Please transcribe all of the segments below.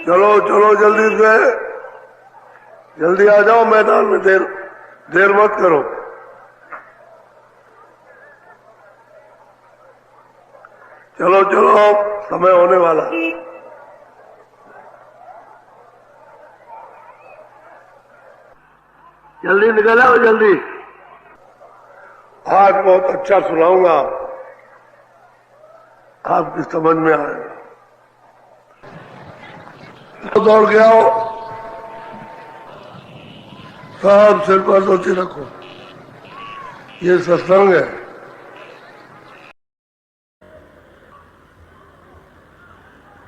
चलो चलो जल्दी से, जल्दी आ जाओ मैदान में, देर मत करो। चलो चलो, समय होने वाला है। जल्दी निकल आओ, जल्दी। आज बहुत अच्छा सुनाऊंगा, आपकी समझ में आएगा। दौड़ के आओ, सब सिर पर धोती रखो, ये सत्संग है।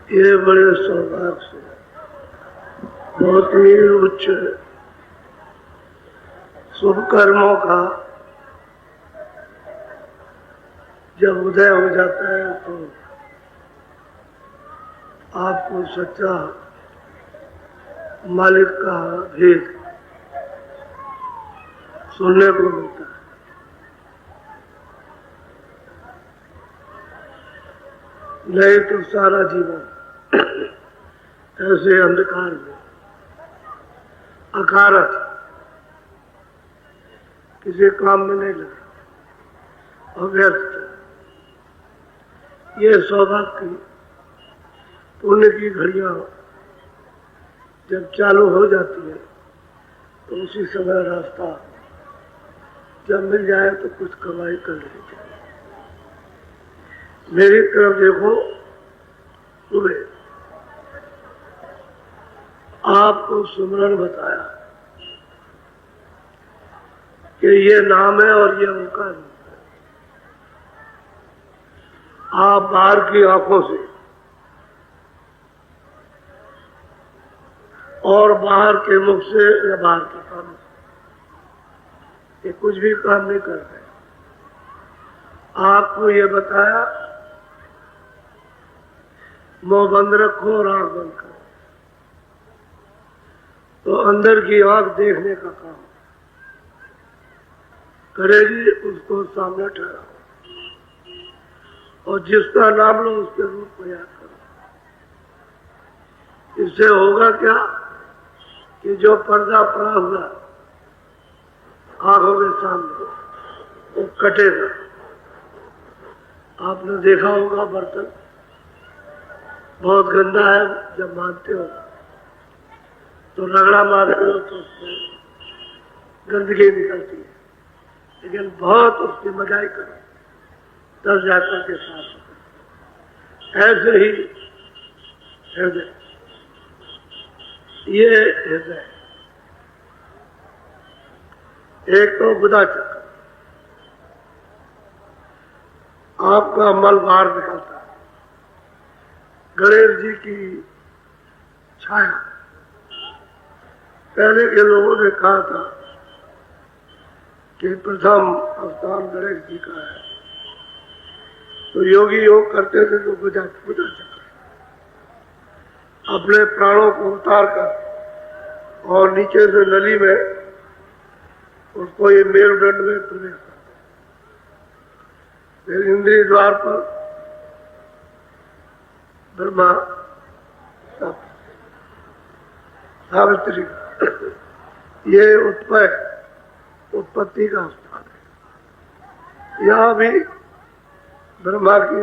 ये बड़े सौभाग्य से बहुत ही उच्च शुभ कर्मों का जब उदय हो जाता है तो आपको सच्चा मालिक का भेद सुनने को मिलता है। नहीं तो सारा जीवन ऐसे अंधकार में अकारत किसी काम में नहीं लगा, अव्यर्थ। ये सौभाग्य की पुण्य की घड़ियां जब चालू हो जाती है तो उसी समय रास्ता जब मिल जाए तो कुछ कमाई कर लेनी चाहिए। मेरी तरफ देखो, सुबह आपको सुमरन बताया कि ये नाम है और ये उनका रूप है। आप बाहर की आंखों से और बाहर के मुख से या बाहर के कानों से ये कुछ भी काम नहीं कर रहे। आपको ये बताया मुंह बंद रखो और आंख बंद करो, तो अंदर की आंख देखने का काम करेगी, उसको सामने ठहराओ और जिसका नाम लो उसके रूप को याद करो। इससे होगा क्या कि जो पर्दा पड़ा हुआ आंखों के सामने वो कटेगा। आपने देखा होगा बर्तन बहुत गंदा है, जब मानते हो तो रगड़ा मारते हो तो उसमें गंदगी निकलती है, लेकिन बहुत उसकी मजाई करो तब जाकर के साफ होता है। ऐसे ही हृदय, ये हृदय एक तो बुधा चक्र, आपका मल बाहर निकलता है। गणेश जी की छाया पहले के लोगों ने कहा था कि प्रथम अवतार गणेश जी का है, तो योगी योग करते थे तो बुधा चक्र अपने प्राणों को उतार कर और नीचे से नली में उसको ये मेरुदंड में प्रवेश करते, फिर इंद्रिय द्वार पर ब्रह्मा सावित्री, ये उत्पत्ति का स्थान है। यहाँ भी ब्रह्मा की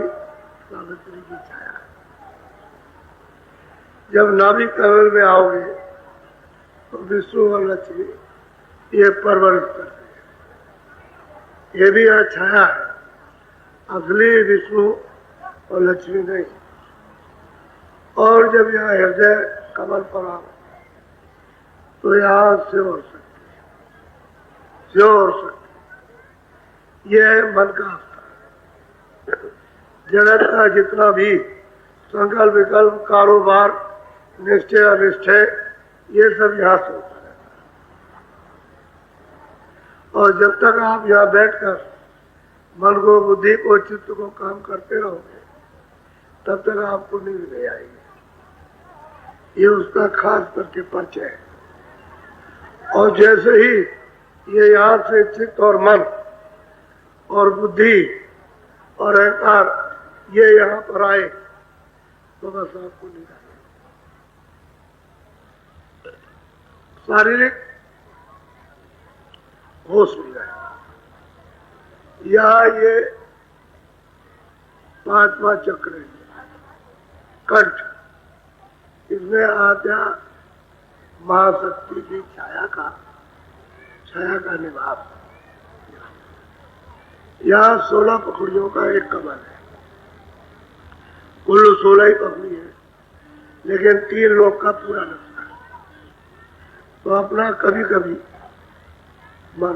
सावित्री की छाया है। जब नाभि कमल में आओगे तो विष्णु और लक्ष्मी ये परवरिश करते हैं। ये भी यहाँ छाया है, असली विष्णु और लक्ष्मी नहीं। और जब यहाँ हृदय कमल पर आओ तो यहाँ शिव और शक्ति, शिव और शक्ति, ये मन का अवस्था है। जगत का जितना भी संकल्प विकल्प कारोबार निश्चय अनिश्चय ये सब यहाँ से होता रहता है। और जब तक आप यहाँ बैठकर मन को, बुद्धि को, चित्त को काम करते रहोगे तब तक आपको नींद नहीं आएगी। ये उसका खास करके परिचय है। और जैसे ही ये यहाँ से चित्त और मन और बुद्धि और अहंकार ये यहाँ पर आए तो बस आपको नींद आएगी। शारीरिक होश मिल जाए। यहाँ ये 5वां चक्र है, कंठ, इसमें आत्या महाशक्ति की छाया का निवास। यहाँ 16 पखड़ियों का एक कमल है। कुल 16 ही पखड़ी है, लेकिन 3 लोग का पूरा लगता है। तो अपना कभी कभी मन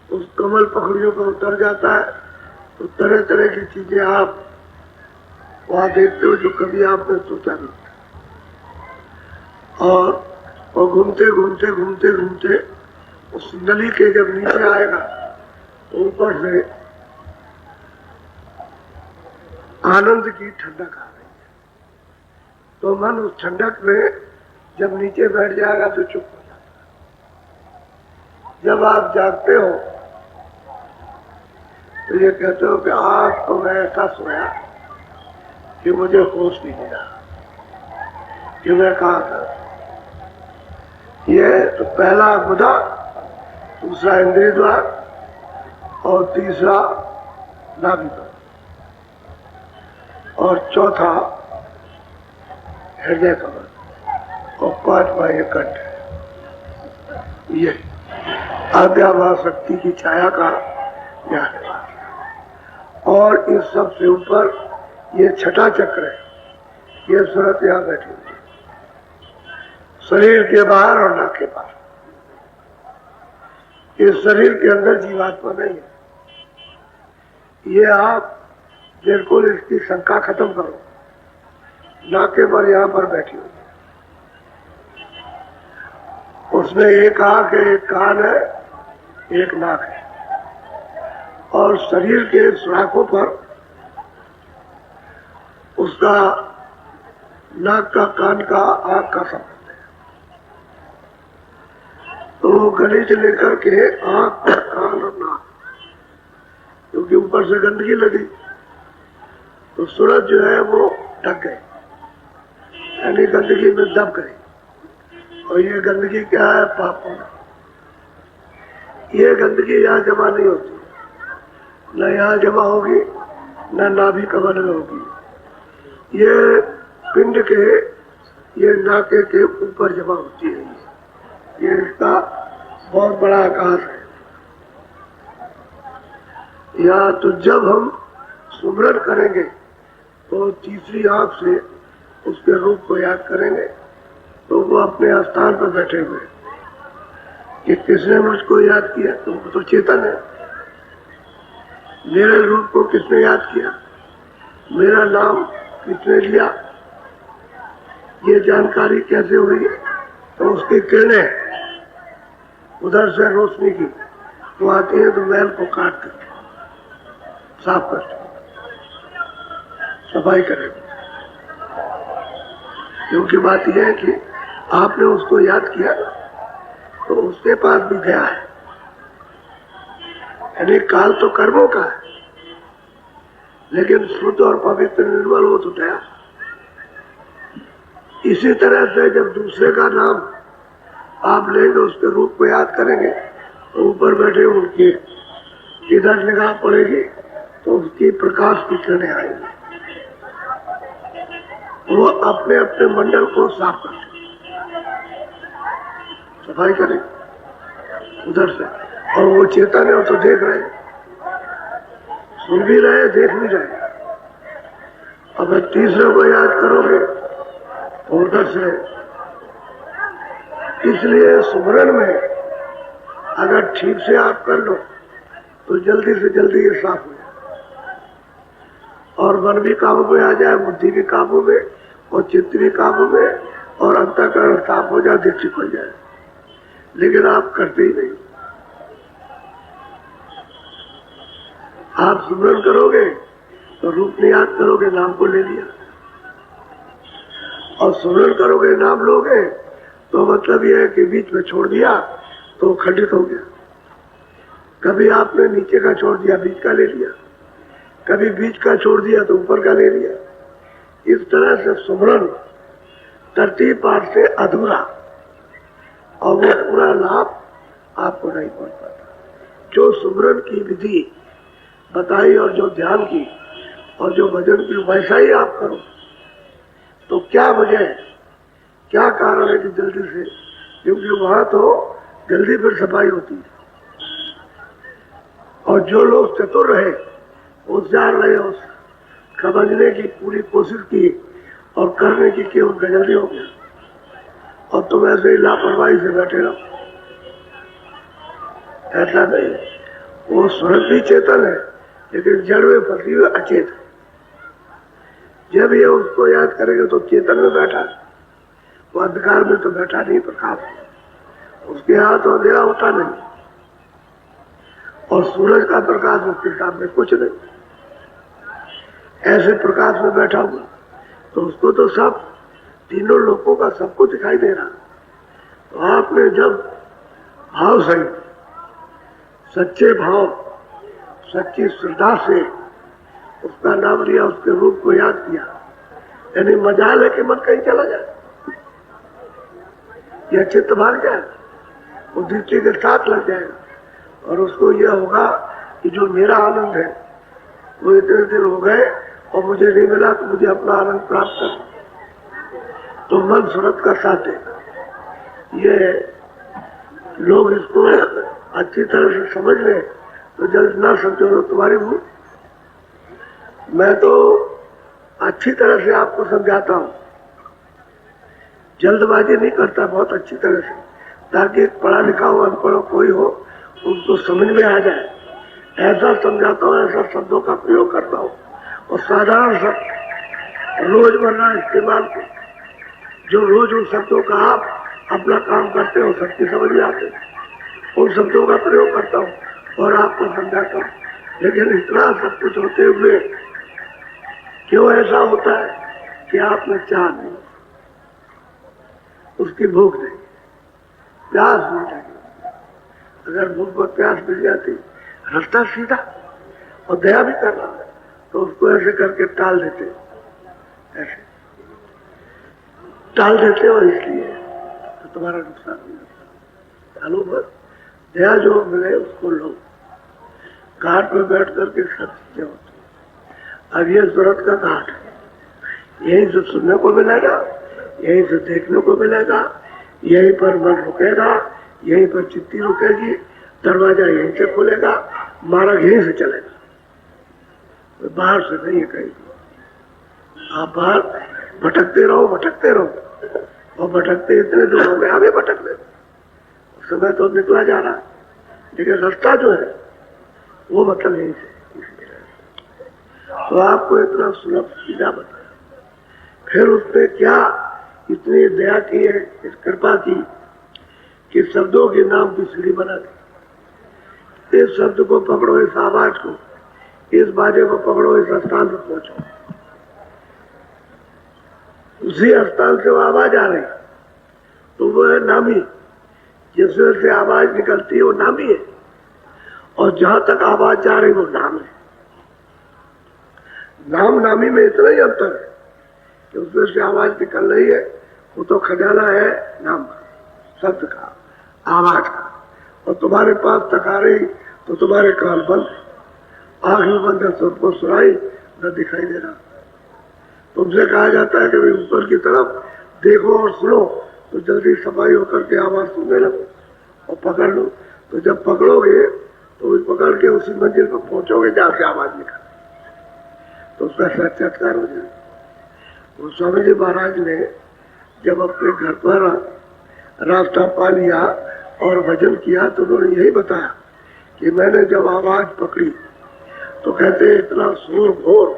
उस कमल पखड़ियों पर उतर जाता है, तो तरह तरह की चीजें आप वहां देखते हो जो कभी आपने सोचा नहीं। और घूमते घूमते घूमते घूमते उस नली के जब नीचे आएगा तो ऊपर से आनंद की ठंडक आ रही है। तो मन उस ठंडक में जब नीचे बैठ जाएगा तो चुप हो जाता है। जब आप जागते हो तो ये कहते हो कि आज तो मैं ऐसा सोया कि मुझे होश नहीं मिला कि मैं कहाँ था। ये तो पहला गुदा, दूसरा इंद्रिय द्वार और तीसरा नाभि द्वार और चौथा हृदय कमल और 5वां ये कंठ। ये आद्याभास शक्ति की छाया का ज्ञान है। और इस सब से ऊपर ये 6ठा चक्र है। ये सूरत यहाँ बैठी हुई है, शरीर के बाहर और नाक के बाहर। इस शरीर के अंदर जीवात्मा नहीं है। ये आप बिल्कुल इसकी शंका खत्म करो। नाके पर यहाँ पर बैठी हुई है, उसमें एक आंख है, एक कान है, एक नाक है। और शरीर के सुराखों पर उसका नाक का, कान का, आंख का संबंध है। तो गले से लेकर के आंख, कान और नाक, क्योंकि ऊपर से गंदगी लगी तो सूरज जो है वो ढक गए, यानी गंदगी में दब गई। और ये गंदगी क्या है? पापों। ये गंदगी यहाँ जमा नहीं होती, न यहाँ जमा होगी न नाभि कमल में होगी। ये पिंड के, ये नाके के ऊपर जमा होती है। ये इसका बहुत बड़ा आकाश है। या तो जब हम सुमरन करेंगे तो तीसरी आंख से उसके रूप को याद करेंगे, तो वो अपने स्थान पर बैठे हुए कि किसने मुझको याद किया, तो वो तो चेतन है। मेरे रूप को किसने याद किया, मेरा नाम किसने लिया, ये जानकारी कैसे हुई, तो उसकी किरणें उधर से रोशनी की तो आती है, तो मैल को काट कर साफ करते, सफाई करेंगे। क्योंकि बात यह है कि आपने उसको याद किया तो उसके पास भी गया है, यानी काल तो कर्मों का है, लेकिन शुद्ध और पवित्र निर्मल हो तो गया। इसी तरह से जब दूसरे का नाम आप लेंगे, उसके रूप को याद करेंगे, तो ऊपर बैठे उनकी इधर निगाह पड़ेगी तो उसकी प्रकाश की किरणें आएंगी। वो अपने अपने मंडल को साफ करते, सफाई करेंगे उधर से। और वो चेतन है, वो तो देख रहे, सुन भी रहे, देख भी रहे। अब तीसरे को याद करोगे तो उधर से। इसलिए सुमरन में अगर ठीक से आप कर लो तो जल्दी से जल्दी ये साफ हो जाए, और मन भी काबू में आ जाए, बुद्धि भी काबू में, और चित्त भी काबू में, और अंतःकरण साफ हो जाए, दृष्टि खुल जाए। लेकिन आप करते ही नहीं। आप सुमरन करोगे तो रूप नहीं याद करोगे, नाम को ले लिया। और सुमरन करोगे, नाम लोगे, तो मतलब यह है कि बीच में छोड़ दिया तो खंडित हो गया। कभी आपने नीचे का छोड़ दिया, बीच का ले लिया, कभी बीच का छोड़ दिया तो ऊपर का ले लिया। इस तरह से सुमरन तरतीब पाठ से अधूरा, और वो पूरा लाभ आपको नहीं पहुंच पाता। जो सुमरन की विधि बताई और जो ध्यान की और जो भजन की, वैसा ही आप करो। तो क्या वजह है, क्या कारण है कि जल्दी से, क्योंकि वहां तो जल्दी फिर सफाई होती है। और जो लोग चतुर रहे, होशियार रहे, उस समझने की पूरी कोशिश की और करने की उनका जल्दी हो गया। और तुम ऐसे ही लापरवाही से बैठे रहो, ऐसा नहीं। वो स्वयं भी चेतन है, लेकिन जड़ में फंसी हुई अचेत है। जब ये उसको याद करेगा तो चेतन में बैठा है, वो अंधकार में तो बैठा नहीं, प्रकाश में। उसके हाथ अंधेरा होता नहीं, और सूरज का प्रकाश उसके सामने कुछ नहीं। ऐसे प्रकाश में बैठा हुआ तो उसको तो सब तीनों लोगों का सबको दिखाई दे रहा। तो आपने जब भाव सही, सच्चे भाव, सच्ची श्रद्धा से उसका नाम लिया, उसके रूप को याद किया, यानी मजाल है कि मन कहीं चला जाए, यह चित्त भाग जाए, वो दृष्टि के साथ लग जाएगा। और उसको यह होगा कि जो मेरा आनंद है वो इतने दिन हो गए और मुझे नहीं मिला, तो मुझे अपना आनंद प्राप्त कर। तो मन सूरत का साथ है। ये लोग इसको अच्छी तरह से समझ ले तो जल्द ना समझो तो तुम्हारी भूल। मैं तो अच्छी तरह से आपको समझाता हूँ, जल्दबाजी नहीं करता, बहुत अच्छी तरह से, ताकि पढ़ा लिखा हो, अनपढ़ कोई हो, उनको समझ में आ जाए। ऐसा समझाता हूँ, ऐसा शब्दों का प्रयोग करता हूँ, और साधारण शब्द रोजमर्रा इस्तेमाल को, जो रोज उन शब्दों का आप अपना काम करते हो, सबकी समझ में आते हैं, उन शब्दों का प्रयोग करता हूँ और आपको समझाता हूँ। लेकिन इतना सब कुछ होते हुए क्यों ऐसा होता है कि आपने चाह नहीं, उसकी भूख नहीं, प्यास नहीं लगी। अगर भूख और प्यास मिल जाती, रास्ता सीधा और दया भी कर रहा है, तो उसको ऐसे करके टाल देते, ऐसे टाल देते हो, इसलिए तो तुम्हारा नुकसान नहीं होता। चालू बस दया जो मिले उसको लो। घाट पर बैठ करके सब चीजें होती है। अब ये सूरत का घाट है, यहीं से सुनने को मिलेगा, यहीं से देखने को मिलेगा, यहीं पर मन रुकेगा, यहीं पर चित्ती रुकेगी, दरवाजा यहीं से खुलेगा, मार्ग यहीं से चलेगा, बाहर से नहीं है कहीं। आप बाहर भटकते रहो, भटकते रहो, और भटकते इतने दूर हो गए, आगे भटक रहे, समय तो निकला जा रहा है, लेकिन रास्ता जो है वो मतलब यहीं से। तो आपको इतना सुलभ सीधा बताया, फिर उसने क्या इतनी दया की है, इस कृपा की कि शब्दों के नाम की सीढ़ी बना दी। इस शब्द को पकड़ो, इस आवाज को, इस बाजे को पकड़ो, इस स्थान पर पहुंचो। उसी स्थान से वो आवाज आ रही, तो वो है नामी, जिसमें से आवाज निकलती है वो नामी है, और जहां तक आवाज जा रही वो नाम है। नाम नामी में इतना ही अंतर है कि उसमें से आवाज निकल रही है, वो तो खजाना है नाम का, शब्द का, आवाज का, और तुम्हारे पास तक आ रही तो तुम्हारे कान बंद, आंख में बंद है, सबको सुनाई न दिखाई दे रहा। तुमसे कहा जाता है कि ऊपर की तरफ देखो और सुनो, तो जल्दी सफाई होकर के आवाज सुनने लगो और पकड़ लो। तो जब पकड़ोगे तो पकड़ के उसी मंजिल पर पहुंचोगे जहां से आवाज निकल, तो उसका साक्षात्कार हो जाए। वो स्वामी जी महाराज ने जब अपने घर पर रास्ता पा लिया और भजन किया, तो उन्होंने यही बताया कि मैंने जब आवाज पकड़ी तो कहते इतना शोर घोर,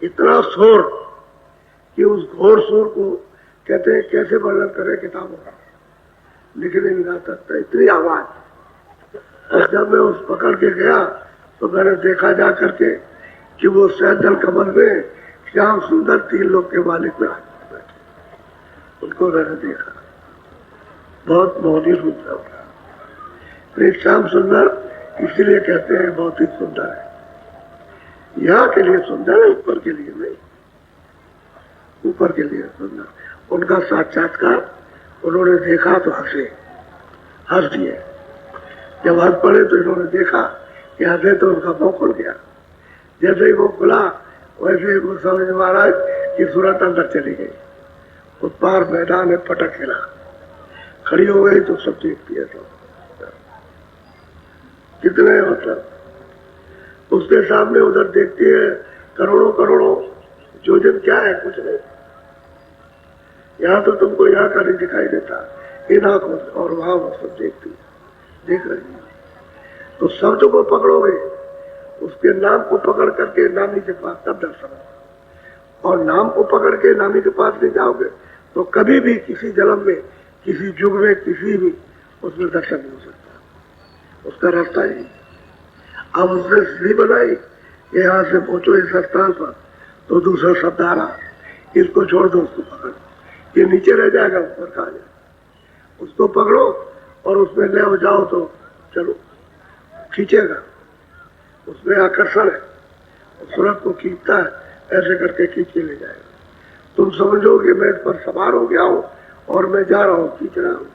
इतना शोर कि उस घोर शोर को कहते हैं कैसे वर्णन करें किताबों का, लिखने नहीं आ सकता, इतनी आवाज। और जब मैं उस पकड़ के गया तो मैंने देखा जा करके कि वो सैदल कमल में श्याम सुंदर 3 लोग के मालिक में बैठे, उनको मैंने देखा, बहुत मोहनी सुंदर था। श्याम सुंदर इसलिए कहते हैं बहुत ही सुंदर है, यहाँ के लिए सुंदर है, ऊपर के लिए नहीं, ऊपर के लिए सुंदर। उनका साक्षात्कार उन्होंने देखा तो हंस दिए। जब हंस पड़े तो इन्होंने देखा कि हंसे तो उनका मुंह खुल गया। जैसे ही वो खुला वैसे ही वो समझ महाराज की सूरत अंदर चली गई। वो पार मैदान में पटक खेला, खड़ी हो गई तो सब देखती है। सब कितने मतलब उसके सामने उधर देखती है करोड़ों करोड़ों योजन, क्या है कुछ नहीं। यहाँ तो तुमको यहाँ का नहीं दिखाई देता इन आंखों से, और वहां वो सब देखती है, देख रही है। तो शब्द को पकड़ोगे, उसके नाम को पकड़ करके नामी के पास तब दर्शन होगा। और नाम को पकड़ के नामी के पास नहीं जाओगे तो कभी भी किसी जन्म में, किसी युग में, किसी भी उसमें दर्शन नहीं हो सकता। उसका रास्ता ही अब उसने सीढ़ी बनाई, यहाँ से पहुंचो इस स्थान पर तो दूसरा शब्द आ रहा, इसको छोड़ दो, उसको पकड़, ये नीचे रह जाएगा, ऊपर कहा जाए, उसको पकड़ो और उसमें ले जाओ तो चलो खींचेगा। उसमें आकर्षण है, सूरत को खींचता है, ऐसे करके खींच के ले जाएगा। तुम समझोगे मैं इस पर सवार हो गया हूं और मैं जा रहा हूं, खींच रहा हूं।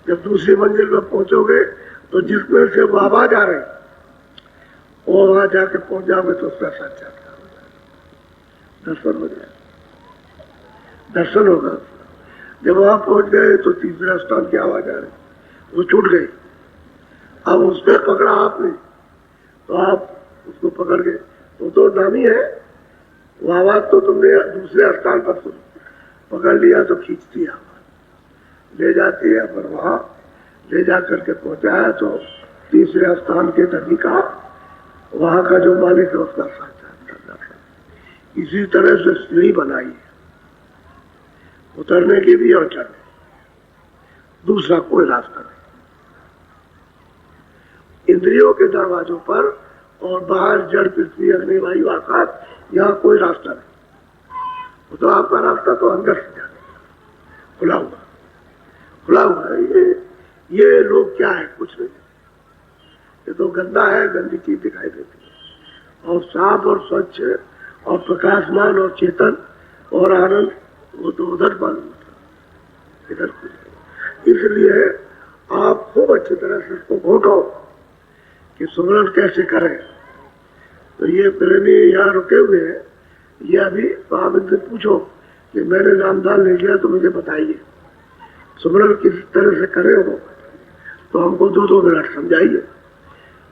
जब दूसरी मंजिल पर पहुंचोगे तो जिसमें से वो आवाज आ रही वो वहां जाके पहुंच जाओगे तो उसका साक्षात्कार हो जाएगा, दर्शन हो जाएगा, दर्शन होगा। जब वहां पहुंच गए तो तीसरा स्थान की आवाज आ रही, वो छूट गई। अब उसने पकड़ा आपने तो आप उसको पकड़ गए, वो तो नामी है, वो आवाज तो तुमने दूसरे स्थान पर सुन, पकड़ लिया तो खींचती है, ले जाती है। पर वहां ले जा करके पहुंचाया तो तीसरे स्थान के नदी का, वहां का जो मालिक है उसका साक्षात्कार। इसी तरह से सीढ़ी बनाई है, उतरने की भी और चढ़ने, दूसरा कोई रास्ता नहीं। इंद्रियों के दरवाजों पर और बाहर जड़, पृथ्वी, अग्नि, वायु, आकाश, यहाँ कोई रास्ता नहीं। तो आपका रास्ता तो अंदर से जाने का खुला हुआ, खुला हुआ है। ये लोग क्या है, कुछ नहीं, ये तो गंदा है, गंदी चीज दिखाई देती है। और साफ और स्वच्छ और प्रकाशमान और चेतन और आनंद वो तो उधर मालूम होता, इधर कुछ नहीं। इसलिए आप खूब अच्छी तरह से इसको घोटो कि सुमरन कैसे करें। तो ये प्रेमी यहाँ रुके हुए हैं, ये अभी आप इनसे पूछो कि मैंने नामदान ले लिया तो मुझे बताइए सुमरन किस तरह से करें वो, तो हमको 2-2 मिनट समझाइए।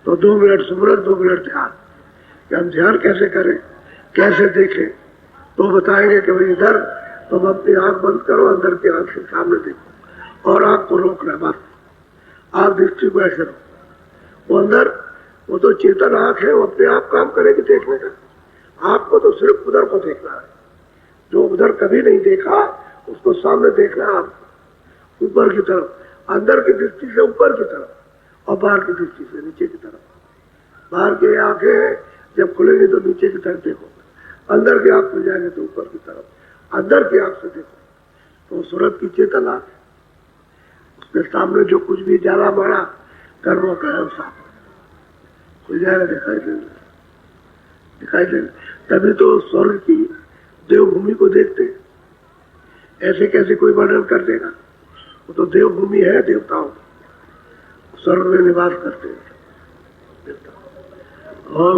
तो 2 मिनट सुमरन, 2 मिनट ध्यान, कि हम ध्यान कैसे करें, कैसे देखें। तो बताएंगे कि भाई इधर तुम अपनी आंख बंद करो, अंदर की आंख से सामने देखो और आंख को रोकना, बस आप दृष्टि को ऐसे रखो। वो अंदर, वो तो चेतन आंख है, वो अपने आप काम करेगी देखने का। आपको तो सिर्फ उधर को देखना है, जो उधर कभी नहीं देखा उसको सामने देखना है। आप ऊपर की तरफ, अंदर की दृष्टि से ऊपर की तरफ और बाहर की दृष्टि से नीचे की तरफ। बाहर की आंखें जब खुलेंगी तो नीचे की तरफ देखो, अंदर की आंख खुल जाएंगे तो ऊपर की तरफ, अंदर की आंख से देखो। तो सूरत की चेतन आंख, उसके सामने जो कुछ भी जाला मारा कर्मों का है साफ खुल जाएगा, दिखाई देगा, दिखाई देगा। तभी तो स्वर्ग की देवभूमि को देखते, ऐसे कैसे कोई वर्णन कर देगा। वो तो देवभूमि है, देवताओं स्वर्ग में निवास करते हैं देवता। और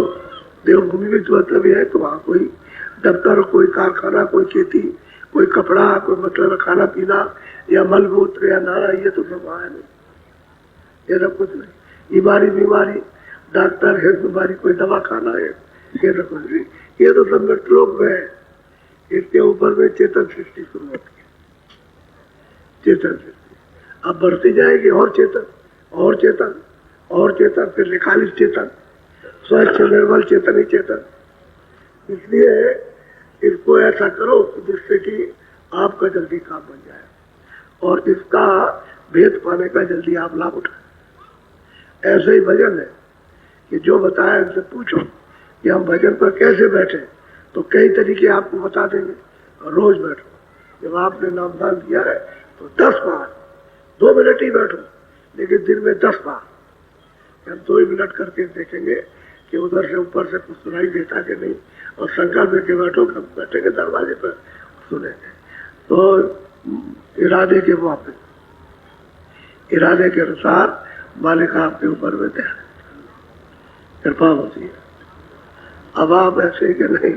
देवभूमि में जो मतलब है तो वहां कोई दफ्तर, कोई कारखाना, कोई खेती, कोई कपड़ा, कोई मतलब खाना पीना या मलमूत्र या नारा, ये तो सब वहां नहीं, ये सब कुछ नहीं। बीमारी, डॉक्टर है, बीमारी कोई दवा खाना है, ये सब कुछ नहीं। ये तो सब श्लोक में है। इसके ऊपर में चेतन सृष्टि शुरू होती है, चेतन सृष्टि अब बढ़ती जाएगी, और चेतन और चेतन और चेतन, फिर 41 चेतन, स्वच्छ निर्मल चेतन ही चेतन। इसलिए इसको ऐसा करो जिससे कि आपका जल्दी काम बन जाए और इसका भेद पाने का जल्दी आप लाभ उठाए। ऐसे ही भजन है कि जो बताया उनसे पूछो कि हम भजन पर कैसे बैठे, तो कई तरीके आपको बता देंगे। रोज बैठो, जब आपने नामदान दिया है तो 10 बार, 2 मिनट ही बैठो, लेकिन दिन में 10 बार। हम 2 मिनट करके देखेंगे कि उधर से ऊपर से कुछ सुनाई देता कि नहीं, और संकल्प लेके बैठो, कब बैठेंगे दरवाजे पर सुनेंगे। तो इरादे के वापस, इरादे के अनुसार मालिक आपके ऊपर में ध्यान कृपा होती है। अब आप ऐसे कि नहीं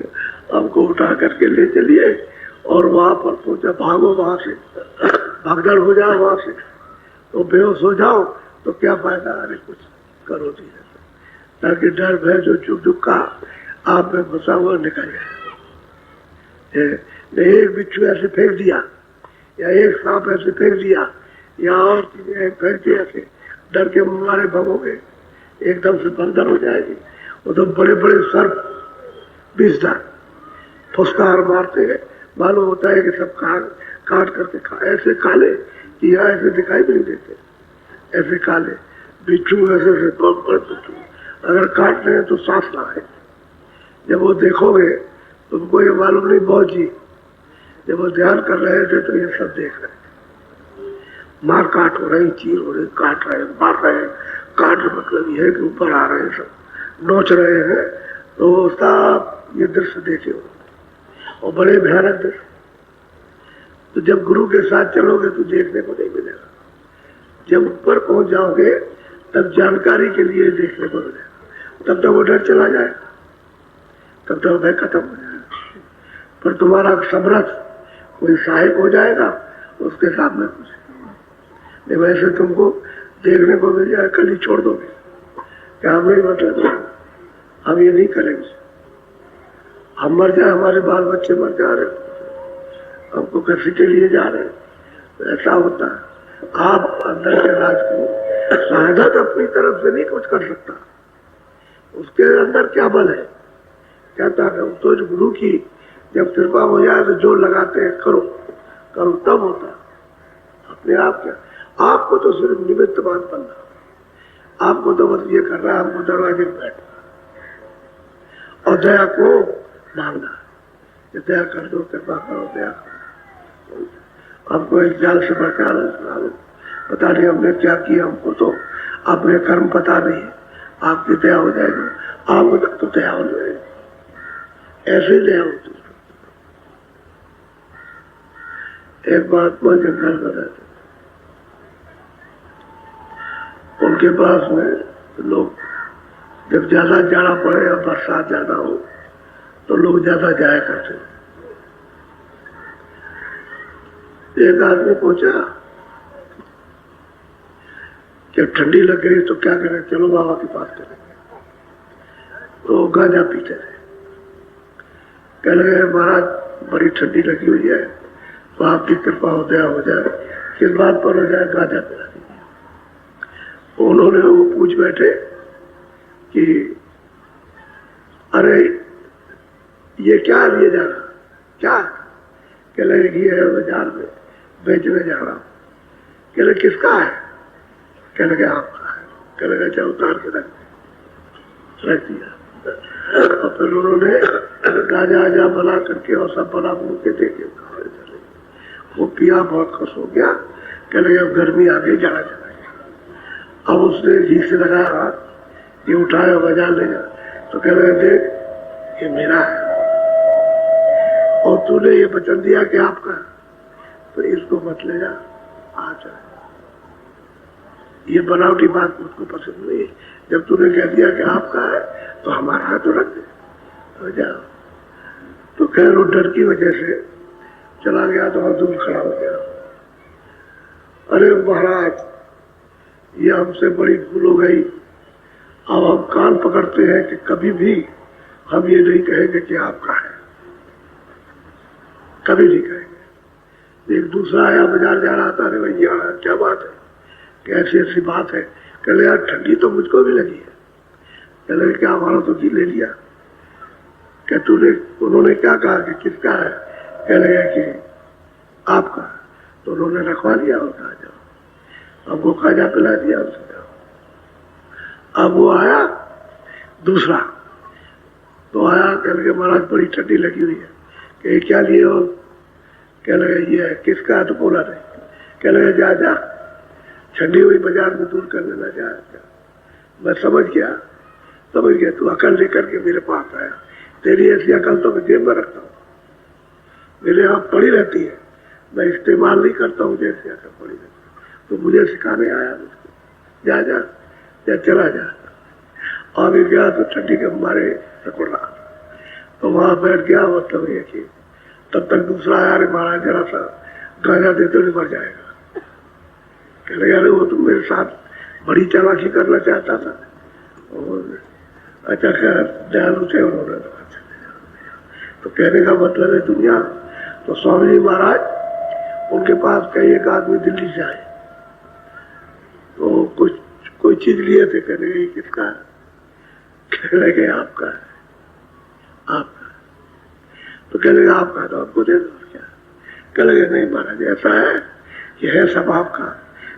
हमको उठा करके ले चलिए और वहां पर सोचा भागो, वहां से भागदड़ हो जाओ, वहां से तो बेहोश हो जाओ तो क्या फायदा। अरे कुछ करो दी ताकि डर भय जो चुप चुपका आप में फंसा हुआ निकल जाए। एक बिच्छू ऐसे फेंक दिया या एक सांप ऐसे फेंक दिया या और चीजें फेंक दिया ऐसे डर के मारे भगोगे एकदम से बंदर हो जाएगी। वो तो बड़े बड़े सर्प विषधर फुसकार मारते हैं, मालूम होता है कि सब काट करके ऐसे काले कि यहाँ ऐसे दिखाई भी नहीं देते, ऐसे काले बिच्छू ऐसे बड़े बिच्छू अगर काट रहे हैं तो सांस ना आए। जब वो देखोगे तुमको ये मालूम नहीं बहुत जी, जब वो ध्यान कर रहे थे तो ये सब देख रहे थे, मार काट हो रही, चीर हो रही, काट रहे मार रहे हैं। काट मतलब ये है कि ऊपर आ रहे हैं, सब नोच रहे हैं। तो उसका ये दृश्य देखे हो और बड़े भयानक दृश्य। तो जब गुरु के साथ चलोगे तो देखने को नहीं मिलेगा, जब ऊपर पहुंच जाओगे तब जानकारी के लिए देखने को मिलेगा। तब तक वो डर चला जाएगा, तब तक भय खत्म हो जाएगा। पर तुम्हारा समरथ कोई सहायक हो जाएगा, उसके सामने कुछ नहीं। वैसे तुमको देखने को मिल जाए, कल ही छोड़ दोगे क्या हम नहीं मतलब हम ये नहीं करेंगे, हम मर जाए, हमारे बाल बच्चे मर जा रहे, हमको किसी के लिए जा रहे, तो ऐसा होता है। आप अंदर के राज को शहादत अपनी तरफ से नहीं कुछ कर सकता, उसके अंदर क्या बल है, कहता है तो जो गुरु की जब कृपा हो जाए तो जो लगाते हैं करो करो तब होता। अपने आप क्या, आपको तो सिर्फ निमित्त बात बनना, आपको तो बस ये करना है, हमको दरवाजे पर बैठना और दया को मांगना, दया कर दो, कृपा करो, दया करो। हमको एक जाल से बचा लो, पता नहीं हमने क्या किया, हमको तो अपने कर्म पता नहीं है, आपकी दया हो जाएगी, आपको तो दया हो जाएगी, ऐसे दया होती। एक महात्मा जंगल में रहते, उनके पास में लोग जब ज्यादा जाड़ा पड़े या बरसात ज्यादा हो तो लोग ज्यादा जाया करते। एक आदमी पूछा कि ठंडी लग गई तो क्या करें, चलो बाबा के पास चलेंगे। तो गांजा पीते थे, कह लगे महाराज बड़ी ठंडी लगी हुई है तो आपकी कृपा हो दया हो जाए, किस बात पर हो जाए, गांजा पिला दीजिए। उन्होंने वो पूछ बैठे कि अरे ये क्या लिए जा रहा, क्या, कह लगे ये है बाजार में बेचने जा रहा हूं। कह लगे किसका है, कह लगे आपका है। कह लगे अच्छा उतार के रख दिया। और फिर उन्होंने गाजा आजा बना करके और सब बना मुँह के देखे, वो पिया, बहुत खुश हो गया। कह लगे अब गर्मी आ गई, जाना चला गया। अब उसने जी से लगाया हाथ, ये उठाया बाजार ले जा, तो कह रहे देख ये मेरा है और तूने ये वचन दिया कि आपका, तो इसको मत ले जा, आ जाए। ये बनावटी बात मुझको पसंद नहीं है, जब तूने कह दिया कि आपका है तो हमारा है तो रख दे, तो जाओ। तो खैर वो डर की वजह से चला गया तो दूर खड़ा हो गया। अरे महाराज ये हमसे बड़ी भूल हो गई, अब हम कान पकड़ते हैं कि कभी भी हम ये नहीं कहेंगे कि आपका है, कभी नहीं कहेंगे। एक दूसरा आया, बाजार जा रहा था, अरे भैया क्या बात है, कैसी ऐसी बात है। कह लगे यार ठंडी तो मुझको भी लगी है। कह लगे क्या हमारा तो जी ले लिया। क्या तूने, उन्होंने क्या कहा कि किसका है, कह लगे कि आपका, तो उन्होंने रखवा दिया और कहा जाओ, अब वो खाजा पिला दिया उसे। अब वो आया दूसरा, तो आया, कह लगे महाराज बड़ी ठंडी लगी हुई है, कि क्या लिए हो, कह लगे ये किसका है, तो बोला नहीं। कह लगे जा जा ठंडी हुई बाजार में दूर कर लेना, जा। मैं समझ गया, तू अकल लेकर के मेरे पास आया, तेरी ऐसी अकल तो मैं जेब में रखता हूँ, मेरे यहाँ पड़ी रहती है, मैं इस्तेमाल नहीं करता हूँ जैसे आकर पड़ी तो मुझे सिखाने आया उसको, जा जा या चला जा। आगे गया तो ठंडी के मारे सकुड़ रहा, तो वहां बैठ गया। मतलब ये कि तब तक दूसरा आया, अरे महाराज जरा सा गांजा देते नहीं मर जाएगा। कह रहे अरे वो तो मेरे साथ बड़ी चालाकी करना चाहता था। और अच्छा खैर दयालु थे उन्होंने, तो कहने का मतलब है दुनिया। तो स्वामी जी महाराज उनके पास कई एक आदमी दिल्ली से आए, तो कुछ कोई चीज लिए थे। कहने लगे किसका है? कहने लगे आपका है। आपका? तो कहने लगे आपका तो आपको दे दो क्या? कहने लगे नहीं महाराज ऐसा है, ये है सब आपका,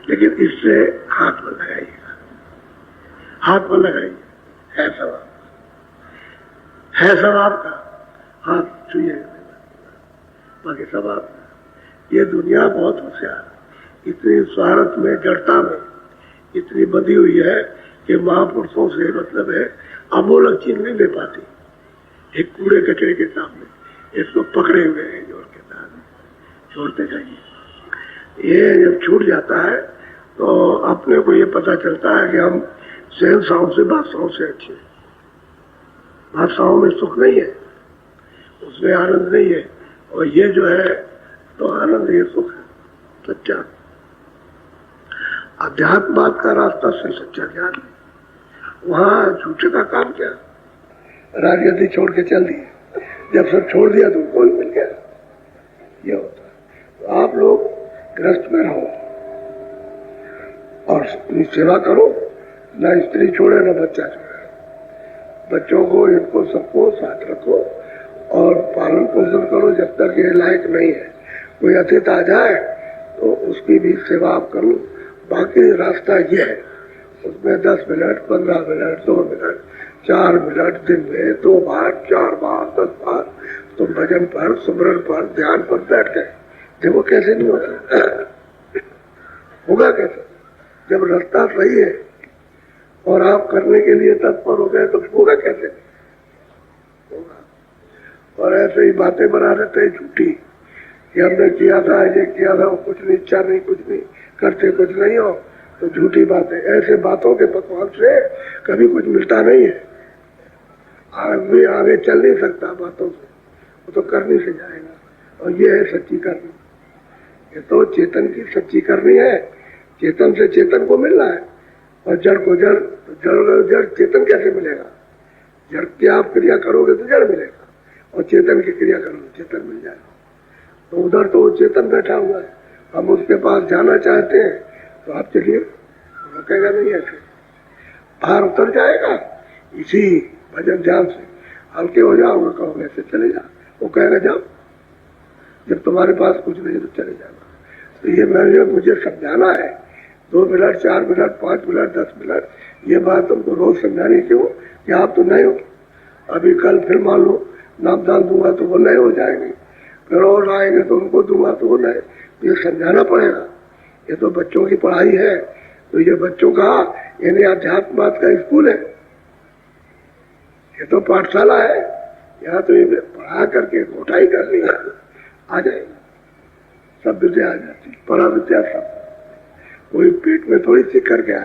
लेकिन इससे हाथ में लगाइएगा, हाथ में लगाइए, है सब आपका, है सब आपका, हाथ छुइएगा बाकी सब आपका। ये दुनिया बहुत होशियार, इतनी स्वार्थ में जड़ता में इतनी बंधी हुई है कि महापुरुषों से मतलब है अमूलक चीज नहीं ले पाती। एक कूड़े कचरे के सामने इसको पकड़े हुए हैं जोड़ के साथ छोड़ते जाइए। ये जब छूट जाता है तो अपने को ये पता चलता है कि हम शहंशाहों से बादशाहों से अच्छे। बादशाहों में सुख नहीं है, उसमें आनंद नहीं है, और ये जो है तो आनंद, ये सुख है सच्चा। अध्यात्मवाद का रास्ता से सच्चा ज्ञान है। वहां झूठे का काम क्या? राजगद्दी छोड़ के चल दिए, जब सब छोड़ दिया तो कोई मिल गया, ये होता है। तो आप लोग गृहस्थ में रहो और अपनी सेवा करो, ना स्त्री छोड़े ना बच्चा छोड़े। बच्चों को इनको सबको साथ रखो और पालन पोषण करो जब तक ये लायक नहीं है। कोई अतिथि आ जाए तो उसकी भी सेवा आप करो। बाकी रास्ता ये है, उसमें 10 मिनट 15 मिनट 2 मिनट 4 मिनट दिन में 2 बार 4 बार 10 बार तुम भजन पर, सुमरन पर, ध्यान पर बैठ गए। देखो कैसे नहीं होता, होगा कैसे? जब रास्ता सही है और आप करने के लिए तत्पर हो गए तो होगा कैसे? होगा। और ऐसे ही बातें बना देते हैं झूठी कि हमने किया था, ये किया था, कुछ नहीं, इच्छा नहीं, कुछ नहीं करते, कुछ नहीं हो तो झूठी बातें। ऐसे बातों के पकवान से कभी कुछ मिलता नहीं है। आदमी आगे चल नहीं सकता बातों से, वो तो करनी से जाएगा। और ये है सच्ची करनी, ये तो चेतन की सच्ची करनी है। चेतन से चेतन को मिलना है, और जड़ को जड़, जड़ चेतन कैसे मिलेगा? जड़ की आप क्रिया करोगे तो जड़ मिलेगा, और चेतन की क्रिया करोगे चेतन मिल जाएगा। तो उधर तो चेतन बैठा हुआ है, हम उसके पास जाना चाहते हैं तो आप चलिए, रुकेगा नहीं। ऐसे बाहर उतर जाएगा, इसी भजन ध्यान से हल्के हो जाओगे, कहोगे ऐसे चले जाओ, वो कहेगा जाओ, जब तुम्हारे पास कुछ नहीं तो चले जाना। तो ये मुझे समझाना है 2 मिनट 4 मिनट 5 मिनट 10 मिनट, ये बात तुमको रोज समझानी क्यों कि आप तो नए हो। अभी कल फिर मान लो नामदान दूंगा तो वो नए हो जाएंगे, फिर और आएंगे तो उनको दूंगा तो वो नए। ये समझाना पड़ेगा। ये तो बच्चों की पढ़ाई है, तो ये बच्चों का यानी अध्यात्मवाद का स्कूल है, ये तो पाठशाला है। यहाँ तो ये पढ़ा करके घोटाई करनी है, आ जाएगी सब विद्या आ जाती, पढ़ा विद्या सब। कोई पेट में थोड़ी सी कर गया।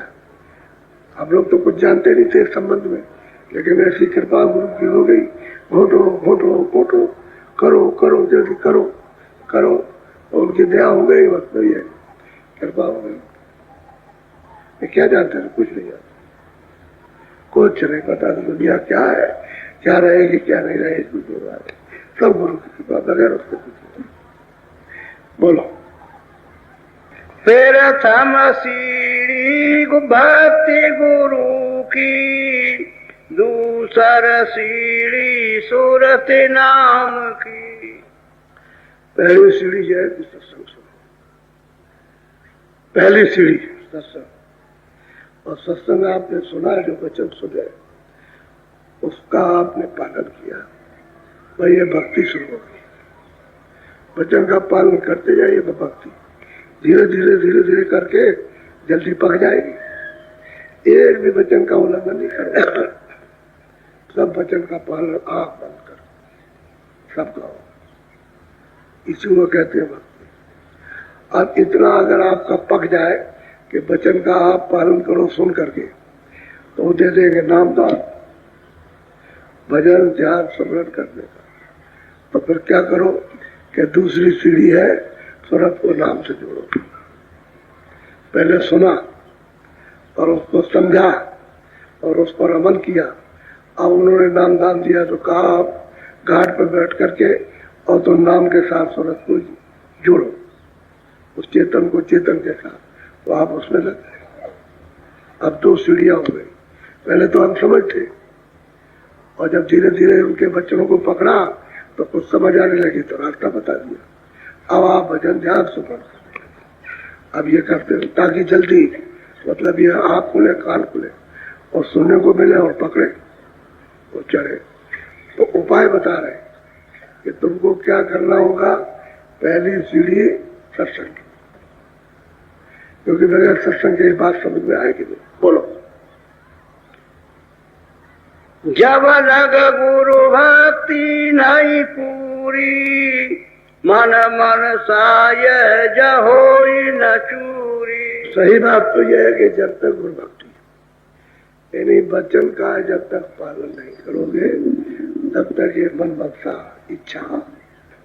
हम लोग तो कुछ जानते नहीं थे इस संबंध में, लेकिन ऐसी कृपा गुरु की हो गई। घोटो घोटो घोटो, करो करो जल्दी करो करो, और उनकी दया हो गई, बस वही है, कृपा हो गई। क्या जानते हैं? कुछ नहीं जानते, कुछ नहीं पता दुनिया क्या है, क्या रहेगी क्या नहीं रहेगी, कुछ नहीं रहा। सब गुरु की कृपा, बगैर उसके कुछ नहीं। बोलो। फिर थम सीढ़ी भक्ति गुरु की, दूसर सीढ़ी सूरत नाम की। पहली सीढ़ी जो है सत्संग सुनो, पहली सीढ़ी सत्संग। और सत्संग आपने सुना, जो वचन सुने उसका आपने पालन किया, भाई ये भक्ति शुरू होगी। वचन का पालन करते जाइए, भक्ति धीरे धीरे धीरे धीरे करके जल्दी पक जाएगी। एक भी वचन का उल्लंघन नहीं करो, सब वचन का पालन आंख बंद कर सबका हो। इसी को कहते हैं भक्ति। अब इतना अगर आपका पक जाए कि वचन का आप पालन करो सुन करके, तो दे देंगे नामदान, भजन ध्यान स्मरण करने का। तो फिर क्या करो कि दूसरी सीढ़ी है, सूरत को नाम से जोड़ो। पहले सुना और उसको समझा और उस पर अमल किया। अब उन्होंने नाम दान दिया तो कहा आप घाट पर बैठ करके और तो नाम के साथ सूरत को जोड़ो, उस चेतन को चेतन के साथ, तो आप उसमें लग गए। अब 2 सीढ़ियां हो गई। पहले तो हम समझ थे, और जब धीरे धीरे उनके बच्चों को पकड़ा तो कुछ समझ आने लगी तो रास्ता बता दिया। अब आप भजन ध्यान सुन, अब ये करते हैं ताकि जल्दी, मतलब ये आँख खुले कान खुले और सुनने को मिले और पकड़े और चढ़े। तो उपाय बता रहे कि तुमको क्या करना होगा। पहली सीढ़ी सत्संग, क्योंकि बगैर सत्संग की बात समझ में आएगी नहीं। बोलो। जब लग गुरु भक्ति नहीं पूरी, मन मन साय जहोई न चूरी। सही बात तो यह है कि जब तक गुरु भक्ति यानी वचन का जब तक पालन नहीं करोगे तब तक ये मन बक्सा इच्छा,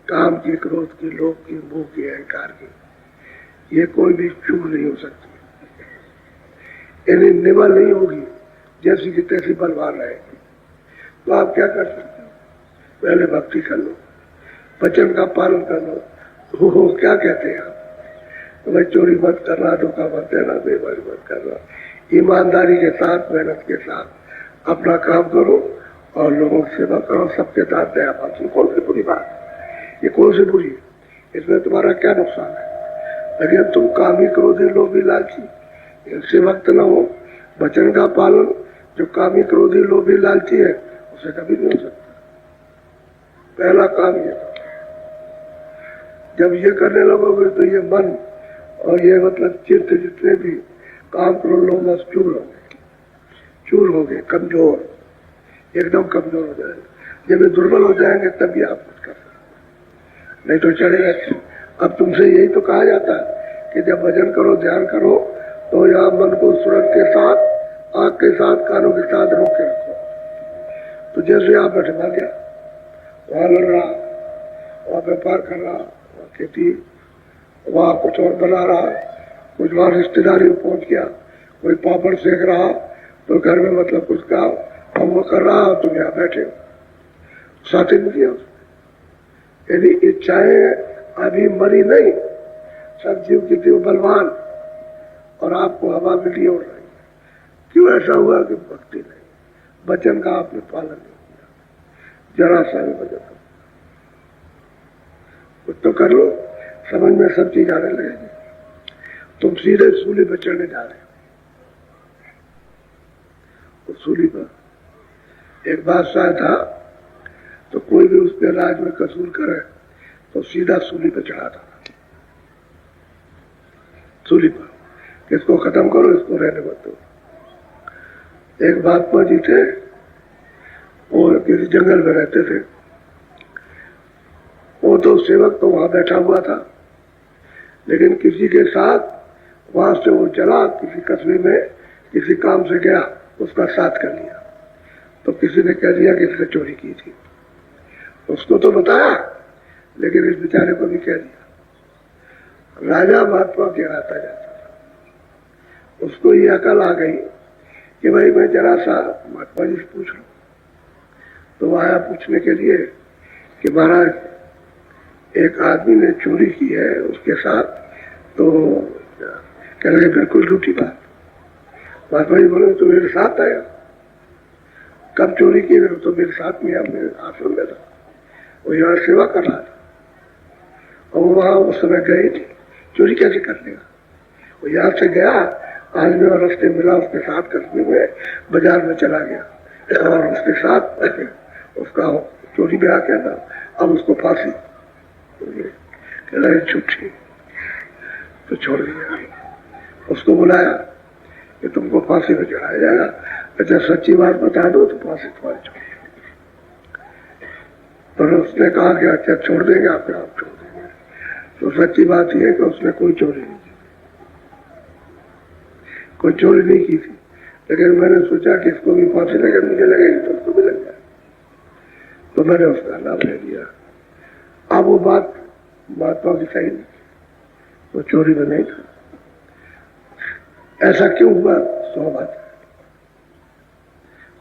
काम की, क्रोध की, लोभ की, मोह की, अहंकार की, ये कोई भी चूक नहीं हो सकती, यानी निबल नहीं होगी, जैसी की तैसी बलवान रहेगी। तो आप क्या कर सकते हो, पहले भक्ति कर लो, वचन का पालन कर लो। हो क्या कहते हैं आप, तो भाई चोरी मत करना, धोखा मत देना, बेईमानी मत करना, ईमानदारी के साथ, मेहनत के साथ अपना काम करो और लोगों की सेवा करो, सबके साथ दया बात। कौन सी बुरी बात, ये कौन सी बुरी, इसमें तुम्हारा क्या नुकसान है। लेकिन तुम कामी, क्रोधी, लोभी, लालची, इनसे वक्त न हो। वचन का पालन, जो कामी, क्रोधी, लोभी, लालची है उसे कभी नहीं हो सकता। पहला काम ये, जब ये करने लगोगे तो ये मन और ये मतलब चित्त जितने भी काम करो लोग बस चूर हो गए, कमजोर, एकदम कमजोर हो जाएंगे। जब ये दुर्बल हो जाएंगे तभी आप कुछ कर सकते, नहीं तो चढ़ेगा। अब तुमसे यही तो कहा जाता है कि जब भजन करो, ध्यान करो, तो यहाँ मन को सूरत के साथ, आँख के साथ, कानों के साथ रोक के रखो। तो जैसे आप बैठे भाग गया, वहां लड़ रहा, वहां व्यापार कर रहा, वहां खेती, वहां कुछ और बना रहा, कुछ वहां रिश्तेदारी में पहुंच गया, कोई पापड़ सेक रहा, तो घर में मतलब कुछ काम हम वो कर रहा, तुम यहाँ बैठे हो, साथी नहीं किया। यदि इच्छाएं अभी मरी नहीं, सब जीव की थी बलवान और आपको हवा में लिए उड़ रही है। क्यों ऐसा हुआ कि भक्ति नहीं, वचन का आपने पालन नहीं किया। जरा सा भी वचन कुछ तो कर लो, समझ में सब चीज आने लगेगी। तुम सीधे सूली पर चढ़ने जा रहे हो। सूली पर एक बादशाह था, तो कोई भी उसके राज में कसूर करे तो सीधा सूली पर चढ़ाता, सूली पर, इसको खत्म करो, इसको रहने मत दो। एक महात्मा जी थे, वो किसी जंगल में रहते थे। वो तो सेवक तो वहां बैठा हुआ था, लेकिन किसी के साथ वहां से वो चला, किसी कस्बे में किसी काम से गया, उसका साथ कर लिया। तो किसी ने कह दिया कि इसने चोरी की थी, उसको तो बताया, लेकिन इस बेचारे को भी कह दिया। राजा महात्मा के आता जाता था, उसको ये अकल आ गई कि भाई मैं जरा सा महात्मा जी से पूछ लूं। तो आया पूछने के लिए कि महाराज एक आदमी ने चोरी की है उसके साथ, तो कह लगे बिल्कुल झूठी बात। महात्मा जी बोले तो मेरे साथ आया, कब चोरी की? तो मेरे साथ में मेरे आश्रम में था, वो यहाँ सेवा कर रहा था, और वहां उस समय गए थे, चोरी कैसे कर लेगा? वो यहाँ से गया, आज में रास्ते मिला, उसके साथ कस्बे में बाजार में चला गया और उसके साथ उसका चोरी में आ गया था। अब उसको फांसी कह रहे झूठी, तो छोड़ दिया। उसको बुलाया कि तुमको फांसी में चढ़ाया जाएगा, अच्छा सच्ची बात बता दो तो फांसी तुम्हारी छोड़। तो उसने कहा कि अच्छा छोड़ देंगे, आपके आप छोड़ देंगे। तो तो सच्ची बात यह है कि उसने कोई चोरी नहीं की, कोई चोरी नहीं की थी, लेकिन मैंने सोचा कि इसको भी फांसी लगे, मुझे लगेगी तो उसको भी लग जाए, तो मैंने उसका नाम ले दिया। अब वो बात की सही नहीं, वो चोरी में नहीं था। ऐसा क्यों हुआ? सोहबत,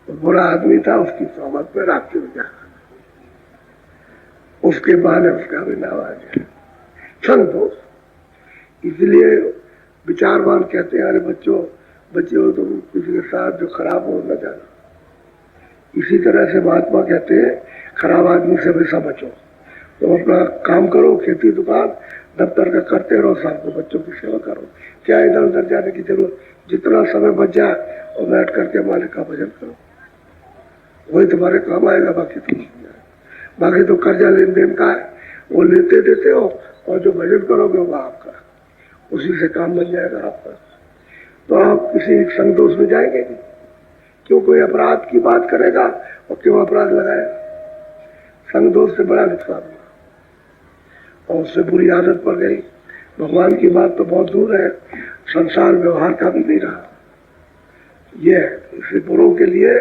वो बुरा आदमी था, उसकी सोहबत में रात में जा, उसके बहाने उसका भी नाम आ गया संग दोस्त। इसलिए विचारवान कहते हैं, अरे बच्चों हो तो किसी के साथ जो खराब हो न जाना। इसी तरह से महात्मा कहते हैं खराब आदमी से हमेशा बचो। तो अपना काम करो, खेती दुकान दफ्तर का करते रहो, शाम को बच्चों की सेवा करो, क्या इधर उधर जाने की जरूरत। जितना समय बच जाए और बैठ करके मालिक का भजन करो, वही तुम्हारे काम आएगा। बाकी तो कर्जा लेन देन का है, वो लेते देते हो, और जो भजन करोगे वो आपका, उसी से काम बन जाएगा आपका। तो आप किसी संग दोष में जाएंगे नहीं। क्यों कोई अपराध की बात करेगा और क्यों अपराध लगाएगा? संग दोष से बड़ा नुकसान हुआ और उससे बुरी आदत पड़ गई। भगवान की बात तो बहुत दूर है, संसार व्यवहार का भी नहीं रहा। ये इसे बुरों के लिए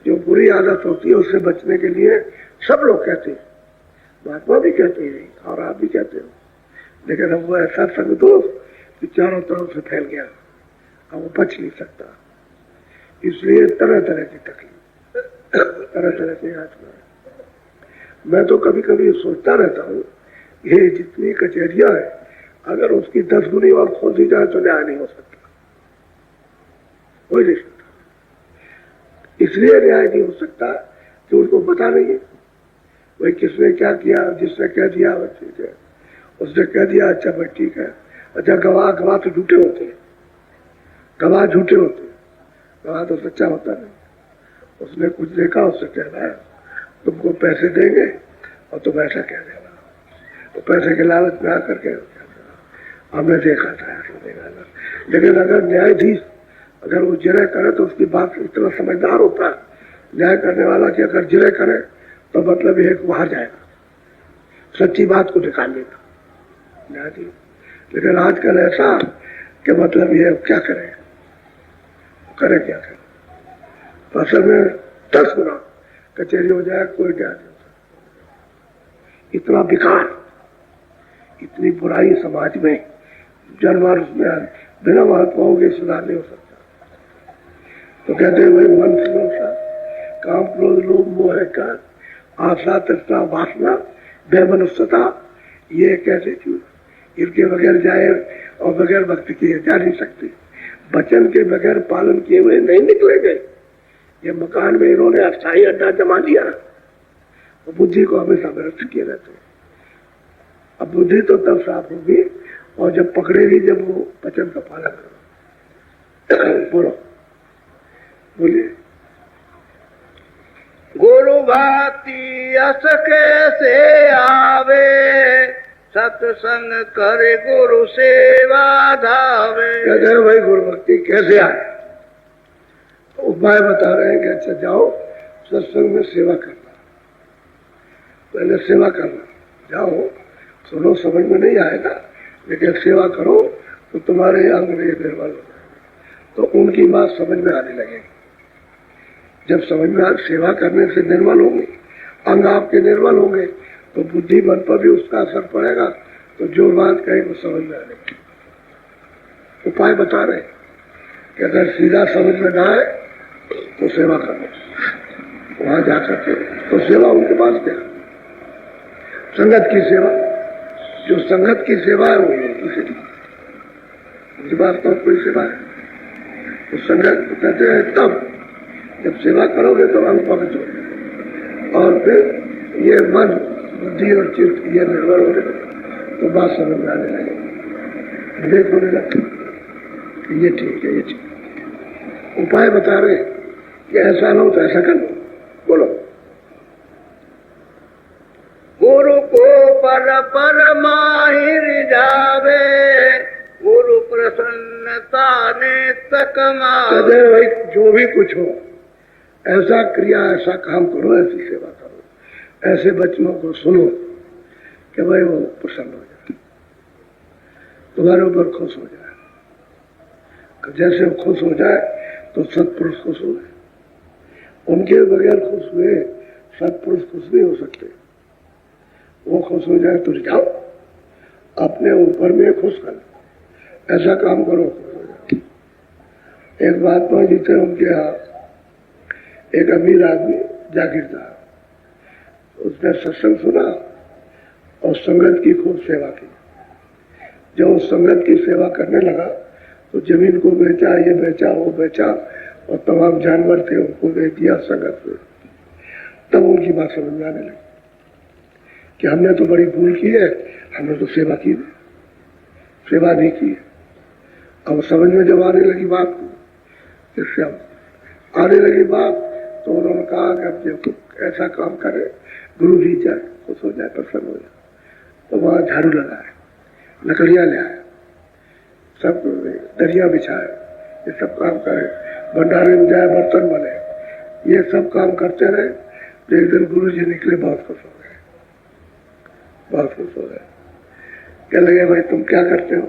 जो बुरी आदत होती है उससे बचने के लिए सब लोग कहते हैं, महात्मा भी कहते हैं और आप भी कहते हो, लेकिन अब वो ऐसा संग दोष कि चारों तरफ से फैल गया, अब वो बच नहीं सकता। इसलिए तरह तरह की तकलीफ, तरह तरह के यातना। मैं तो कभी कभी सोचता रहता हूँ, ये जितनी कचहरियां है, अगर उसकी 10 गुनी और खोल दी जाए तो न्याय नहीं हो सकता, कोई नहीं सकता। इसलिए न्याय नहीं हो सकता कि उनको पता नहीं है भाई किसने क्या किया। जिसने कह दिया वो ठीक है, उसने कह दिया अच्छा भाई ठीक है। अच्छा गवाह तो झूठे होते हैं, गवाह झूठे होते हैं, गवाह तो सच्चा होता नहीं। उसने कुछ देखा, उससे कहना है तुमको पैसे देंगे और तुम ऐसा कह देना, तो पैसे के लालच में आकर के हमने देखा था ऐसा देखा था। लेकिन अगर न्यायाधीश अगर वो जिरह करे तो उसकी बात इतना समझदार होता है न्याय करने वाला कि अगर जिरह करे तो मतलब यह बाहर जाएगा, सच्ची बात को निकाल लेगा न्यायाधीश। लेकिन आजकल ऐसा कि मतलब ये क्या करे क्या करे, तो असल में 10 गुना कचहरी हो जाए कोई न्याय नहीं हो सकता। इतना विकार, इतनी बुराई समाज में जनमानस में बिना महात्माओं के सुधार नहीं हो सकता। तो कहते हैं भाई मन से काम क्रोध लोभ मोह का आशा तृष्णा वासना बेमनुष्यता, ये कैसे चूज इनके बगैर जाए और बगैर भक्ति किए जा नहीं सकते। वचन के बगैर पालन किए हुए नहीं निकलेंगे। ये मकान में इन्होंने अस्थायी अड्डा जमा दिया, तो बुद्धि को हमेशा भ्रष्ट किए रहते हैं। अब बुद्धि तो तब साफ होगी और जब पकड़ेगी जब वो वचन का पालन करो। बोलो बोलिए। गुरु भक्ति अस कैसे आवे, सत्संग करे गुरु सेवा धावे। कहते हैं भाई गुरु भक्ति कैसे आए, तो उपाय बता रहे हैं कि अच्छा जाओ सत्संग में सेवा करना, पहले सेवा करना, जाओ सुनो समझ में नहीं आएगा लेकिन सेवा करो तो तुम्हारे अंग निर्मल हो जाएंगे, तो उनकी बात समझ में आने लगेगी। जब समझ में सेवा करने से निर्मल होंगे, अंग आपके निर्मल होंगे, तो बुद्धि मन पर भी उसका असर पड़ेगा, तो जो बात कहे वो समझ में आने। उपाय बता रहे कि अगर सीधा समझ में ना आए तो सेवा करो, वहां जाकर के तो सेवा उनके पास क्या, संगत की सेवा, जो संगत की सेवा है वो किसी उनके पास तो कोई सेवा है। तो संगत कहते हैं तब जब सेवा करोगे तो अंग पवित्र हो और फिर ये मन बुद्धि और चित्त ये निर्भर हो गए तो बात समझ में आने लगे, विवेक होने लगे, ये ठीक है ये ठीक। उपाय बता रहे कि ऐसा ना हो तो ऐसा कर लो। बोलो। गुरु को पर पर माहिर जावे, गुरु प्रसन्नता ने तकमावे। भाई जो भी कुछ हो ऐसा क्रिया ऐसा काम करो, ऐसी सेवा करो, ऐसे बच्चों को सुनो कि भाई वो प्रसन्न हो जाए। तुम्हारे ऊपर खुश हो जाए। जैसे वो खुश हो जाए तो सत्पुरुष खुश हो गए, उनके बगैर खुश हुए सत्पुरुष खुश नहीं हो सकते। वो खुश हो जाए तो जाओ अपने ऊपर में खुश कर, ऐसा काम करो, खुश हो जाओ। एक महात्मा जी थे, उनके यहाँ एक अमीर आदमी जागीरदार, उसने सत्संग सुना और संगत की खूब सेवा की। जब उस संगत की सेवा करने लगा तो जमीन को बेचा, ये बेचा, वो बेचा, और तमाम जानवर थे उनको दे दिया संगत में। तब उनकी बात समझ में आने लगी कि हमने तो बड़ी भूल की है, हमने तो सेवा की नहीं, सेवा नहीं की है। अब समझ में जब आने लगी बात, इससे आने लगी बात, तो उन्होंने कहा कि अब जब ऐसा काम करे, गुरु जी जाए, खुश हो जाए, प्रसन्न हो जाए। तो वहां झाड़ू लगाए, लकड़ियां ले आए, सब दरिया बिछाए, ये सब काम करे, भंडारे में जाए, बर्तन बने, ये सब काम करते रहे। तो एक दिन गुरु जी निकले, बहुत खुश हो गए, बहुत खुश हो गए। कह लगे भाई तुम क्या करते हो?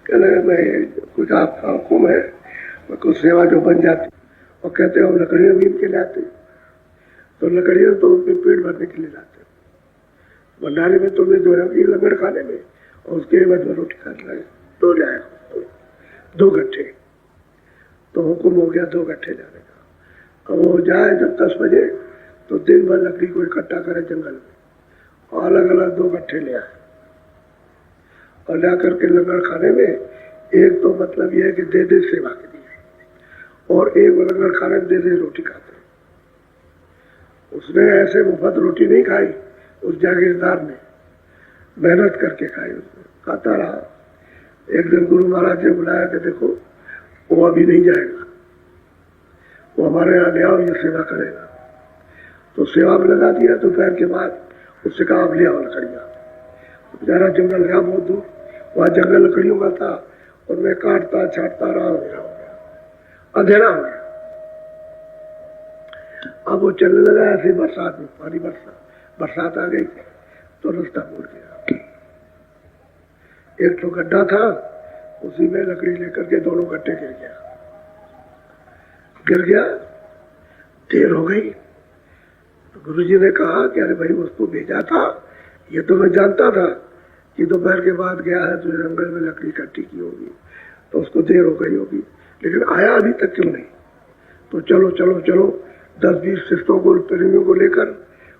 कह लगे भाई कुछ आपका हुक्म है, कुछ सेवा जो बन जाती। और कहते हो लकड़ियां बीन के लाते, तो लकड़ियां तो उसमें पेट भरने के लिए लाते, भंडारे में तुमने जो है लंगर खाने में, और उसके बाद में रोटी खाने लगे, तो लाए 2 गट्ठे। तो हुक्म हो गया 2 गट्ठे जाने का। अब वो जाए जब 10 बजे, तो दिन भर लकड़ी को इकट्ठा करे जंगल में, और अलग अलग 2 गट्ठे ले आए, और ला करके लंगर खाने में, एक तो मतलब यह है कि दे दे सेवा के लिए, और एक लंगर खाने में दे दे रोटी खाते। उसने ऐसे मुफ्त रोटी नहीं खाई, उस जागीरदार ने मेहनत करके खाई, उसने खाता रहा। एक दिन गुरु महाराज ने बुलाया कि देखो वो अभी नहीं जाएगा, वो हमारे यहाँ ले आओ, ये सेवा करेगा। तो सेवा में लगा दिया। दोपहर के बाद उससे कहा आप ले आओ लकड़ियाँ। तो बेचारा जंगल गया बहुत दूर, वहाँ जंगल लकड़ियों का था, और मैं काटता छाटता रहा, अंधेरा हो गया। अब वो चलने लगा ऐसे बरसात में, पानी बरसात आ गई तो रास्ता भूल गया। एक तो गड्ढा था, उसी में लकड़ी लेकर के दोनों गड्ढे गिर गया। देर हो गई तो गुरुजी ने कहा कि अरे भाई उसको भेजा था, ये तो मैं जानता था कि दोपहर के बाद गया है तो जंगल में लकड़ी इकट्ठी की होगी, तो उसको देर हो गई होगी, लेकिन आया अभी तक क्यों नहीं? तो चलो चलो चलो 10-20 शिष्टों को, प्रेमियों को लेकर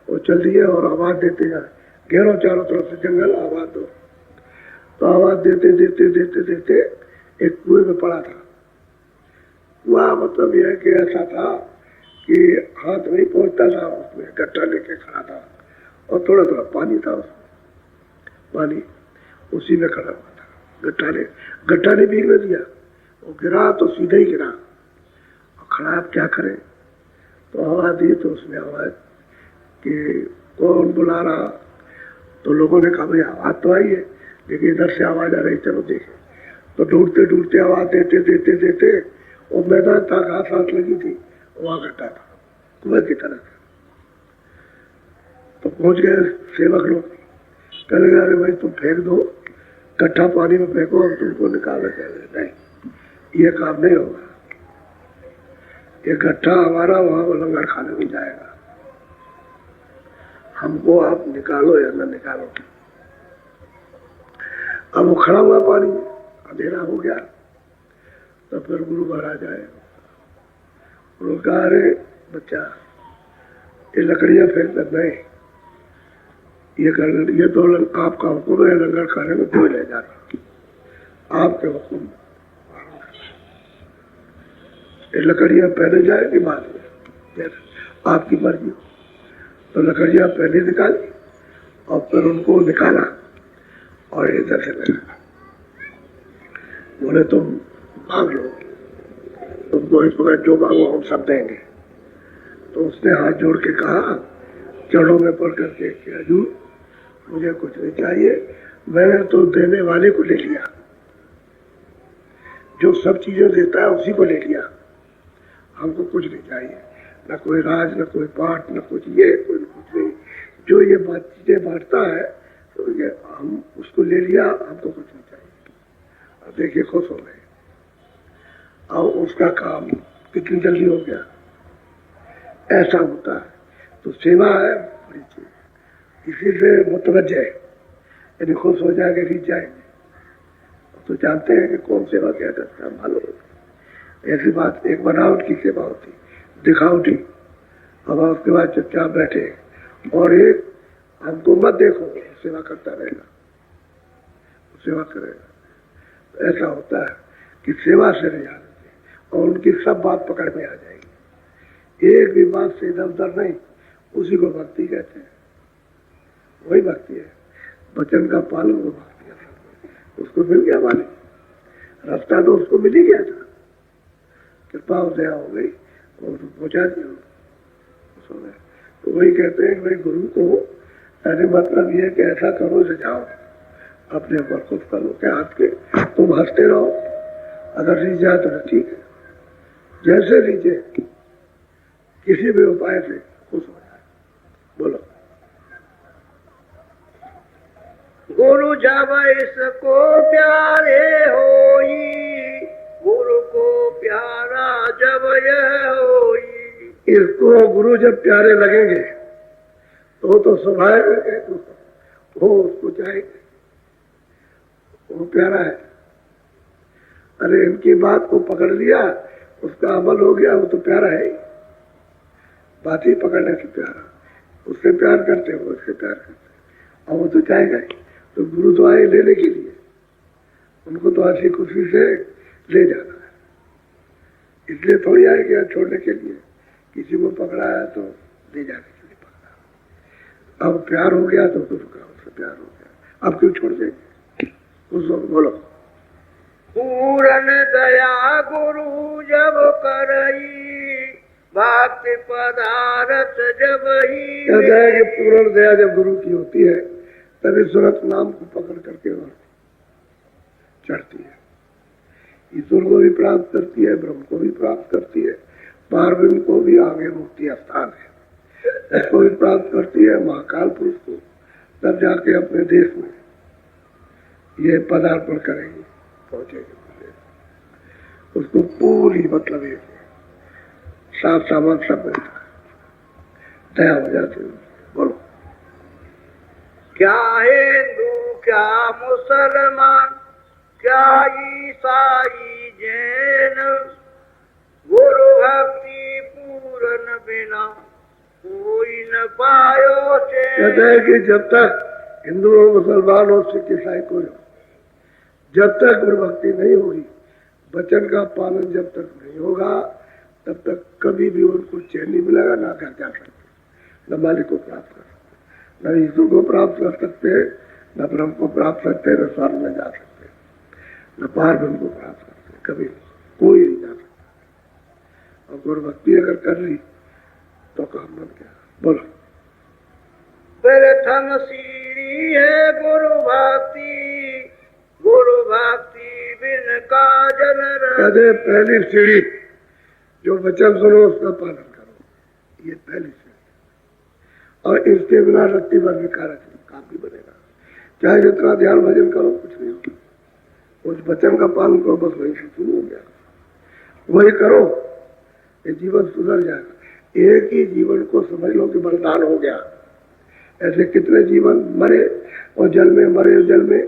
वो चल दिए और आवाज देते जाए, घेरो चारों तरफ से जंगल, आवाज दो। तो आवाज देते देते देते देते एक कुएं में पड़ा था। कुआं मतलब यह कि ऐसा था कि हाथ नहीं पहुंचता था, उसमें गट्ठा लेके खड़ा था, और थोड़ा थोड़ा पानी था उसमें, पानी उसी में खड़ा हुआ था। गट्ठा ने भीग में दिया, वो गिरा तो सीधे ही गिरा, और खड़ा अब क्या करे? तो आवाज दी, तो उसने आवाज कि कौन बुला रहा? तो लोगों ने कहा भाई आवाज तो आई है, लेकिन इधर से आवाज आ रही, चलो देखें। तो ढूंढते ढूंढते आवाज देते देते देते वो मैदान था, घास हाथ लगी थी, वहां गड्ढा था, कुएं की तरह था। तो पहुंच गए सेवक लोग, कह लगे अरे भाई तुम फेंक दो, गड्ढा पानी में फेंको, हम तुमको निकाले। नहीं, ये काम नहीं होगा, ये गड्ढा हमारा वहां लंगर खाने में जाएगा, हमको आप निकालो या न निकालो। अब वो खड़ा हुआ पानी में, अंधेरा हो गया। तो फिर गुरु महाराज आए, उन्होंने कहा अरे बच्चा, ये लकड़ियां फेंकना नहीं, ये तो आपका हुक्म है, लंगर खाने में कोई ले जाना, आपके हुक्म। ये लकड़ियां पहले जाएगी बाद में, आपकी मर्जी हो। तो लकड़ियां पहले निकाली और फिर उनको निकाला और इधर से लगा, बोले तुम मांग लो, तुमको इस वक्त जो मांगो हम सब देंगे। तो उसने हाथ जोड़ के कहा, चरणों में पड़ करके कि हजूर मुझे कुछ नहीं चाहिए, मैंने तो देने वाले को ले लिया, जो सब चीजें देता है उसी को ले लिया, हमको कुछ नहीं चाहिए, न कोई राज, न कोई पाठ, न कुछ ये, कोई कुछ नहीं। जो ये चीजें बांटता है तो ये हम उसको ले लिया, हमको कुछ नहीं चाहिए। देखिए खुश हो गए, और उसका काम कितनी जल्दी हो गया। ऐसा होता है। तो सेवा है बड़ी चीज, इसी से मुतवज्जे यदि खुश हो जाएंगे, रीत जाएंगे, तो जानते हैं कि कौन सेवा क्या करता है, मालूम होता। ऐसी बात, एक बनावट की सेवा होती, दिखावटी। अब उसके बाद चुपचाप बैठे, और एक हमको मत देखो, सेवा करता रहेगा, सेवा करेगा। तो ऐसा होता है कि सेवा से नहीं आते, और उनकी सब बात पकड़ में आ जाएगी। एक भी बात से इधर उधर नहीं, उसी को भक्ति कहते हैं। वही भक्ति है, वचन का पालन वो भक्ति है। उसको मिल गया मालिक, रास्ता तो उसको मिल ही गया था, कृपा दया हो गई और पहुंचा दिया। तो वही कहते हैं भाई गुरु को, अरे मतलब ये कि ऐसा करो से जाओ, अपने ऊपर खुद करो के हाथ के, तुम हंसते रहो, अगर रीझ जाए तो ठीक है, जैसे रीझे किसी भी उपाय से खुश हो जाए। बोलो। गुरु जब इसको प्यारे होई, गुरु को प्यारा जब यह होई। इसको गुरु जब प्यारे लगेंगे तो स्वाभाविक है वो उसको चाहेंगे, वो प्यारा है। अरे इनकी बात को पकड़ लिया, उसका अमल हो गया, वो तो प्यारा है ही। बात ही पकड़ने से प्यारा, उससे प्यार करते हो, उससे प्यार करते, और वो तो चाहेगा ही। तो गुरु तो आए लेने के लिए, उनको तो हंसी खुशी से ले जाना है, इसलिए थोड़ी आए गया छोड़ने के लिए। किसी को पकड़ा है तो ले जाने के लिए पकड़ा, अब प्यार हो गया तो उसका उससे प्यार हो गया, अब क्यों छोड़ देंगे उसको। बोलो। पूरन दया गुरु जब करई, भक्ति पदारथ जब ही। कहता है कि पूर्ण दया जब गुरु की होती है, तभी सूरत नाम को पकड़ करके और चढ़ती है, ईश्वर को भी प्राप्त करती है, ब्रह्म को भी प्राप्त करती है, पारब्रह्म को भी, आगे मुक्ति स्थान है, उसको भी प्राप्त करती है, महाकाल पुरुष को। तब जाके अपने देश में ये पदार्पण करेंगे, पहुंचेंगे। उसको पूरी मतलब ये साफ सामान सब मिलता है, दया हो जाती है। बोलो। क्या हिंदू क्या मुसलमान, क्या ईसाई जैन, गुरु भक्ति पूरन बिना कोई न पायो से। कहते हैं कि जब तक हिंदू हो, मुसलमान हो, सिख ईसाई कोई हो, जब तक गुरु भक्ति नहीं होगी, वचन का पालन जब तक नहीं होगा, तब तक कभी भी उनको चैन नहीं मिलेगा, ना घर जा सकते, न मालिक को प्राप्त कर सकते, न ईश्वर को प्राप्त कर सकते, न ब्रह्म को प्राप्त करते, न स्वर्ग में जा सकते, न पार ब्रह्म को प्राप्त करते, कभी कोई नहीं जा सकता। और गुरु भक्ति अगर कर ली तो काम बन गया। बोलो। प्रथम सीढ़ी है गुरु भक्ति, गुरु भक्ति बिन काजल। कहते पहली सीढ़ी जो वचन सुनो उसका पालन करो, ये पहली सीढ़ी। और इसके बिना रत्ती भर भी काम भी बनेगा, चाहे जितना ध्यान भजन करो कुछ नहीं होगा। उस वचन का पालन करो, बस वही से शुरू हो गया, वही करो, ये जीवन सुधर जाएगा। एक ही जीवन को समझ लो कि वरदान हो गया। ऐसे कितने जीवन मरे और जल में, मरे जल में,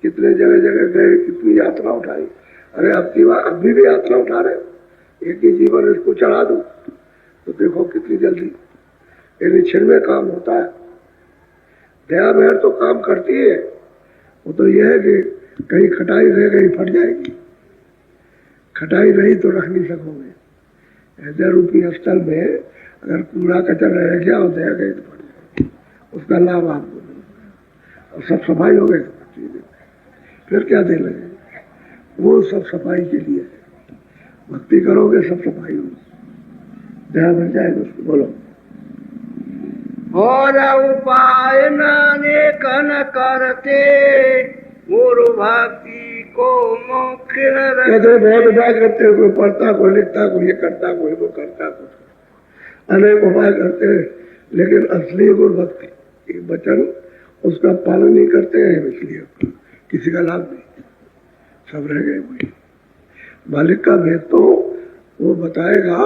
कितने जगह जगह गए, कितनी यात्रा उठाई। अरे अभी भी यात्रा उठा रहे हो, एक ही जीवन इसको चढ़ा दो तो देखो कितनी जल्दी ये छिड़वे काम होता है। दया मेहर तो काम करती है, वो तो यह है कि कहीं खटाई रह गई फट जाएगी, खटाई रही तो रख नहीं सकोगे। हृदय रूपी स्थल में अगर कूड़ा कचरा रह गया और दया गई तो फट जाएगी, उसका लाभ आपको नहीं। और सब सफाई हो गई तो फिर क्या दे लगे, वो सब सफाई के लिए है। भक्ति करोगे सब सफाई होगी, दया मिल जाएगा उसको। बोलो। और उपाय नानेक न करते, गुरु भक्ति को मुख्य कहते बहुत उपाय करते हैं, कोई पढ़ता, कोई लिखता, कोई ये करता, कोई वो करता, कुछ अनेक उपाय करते हैं, लेकिन असली गुरु भक्ति वचन उसका पालन नहीं करते हैं, इसलिए किसी का लाभ नहीं। सब रह गए वही। मालिक का भेद तो वो बताएगा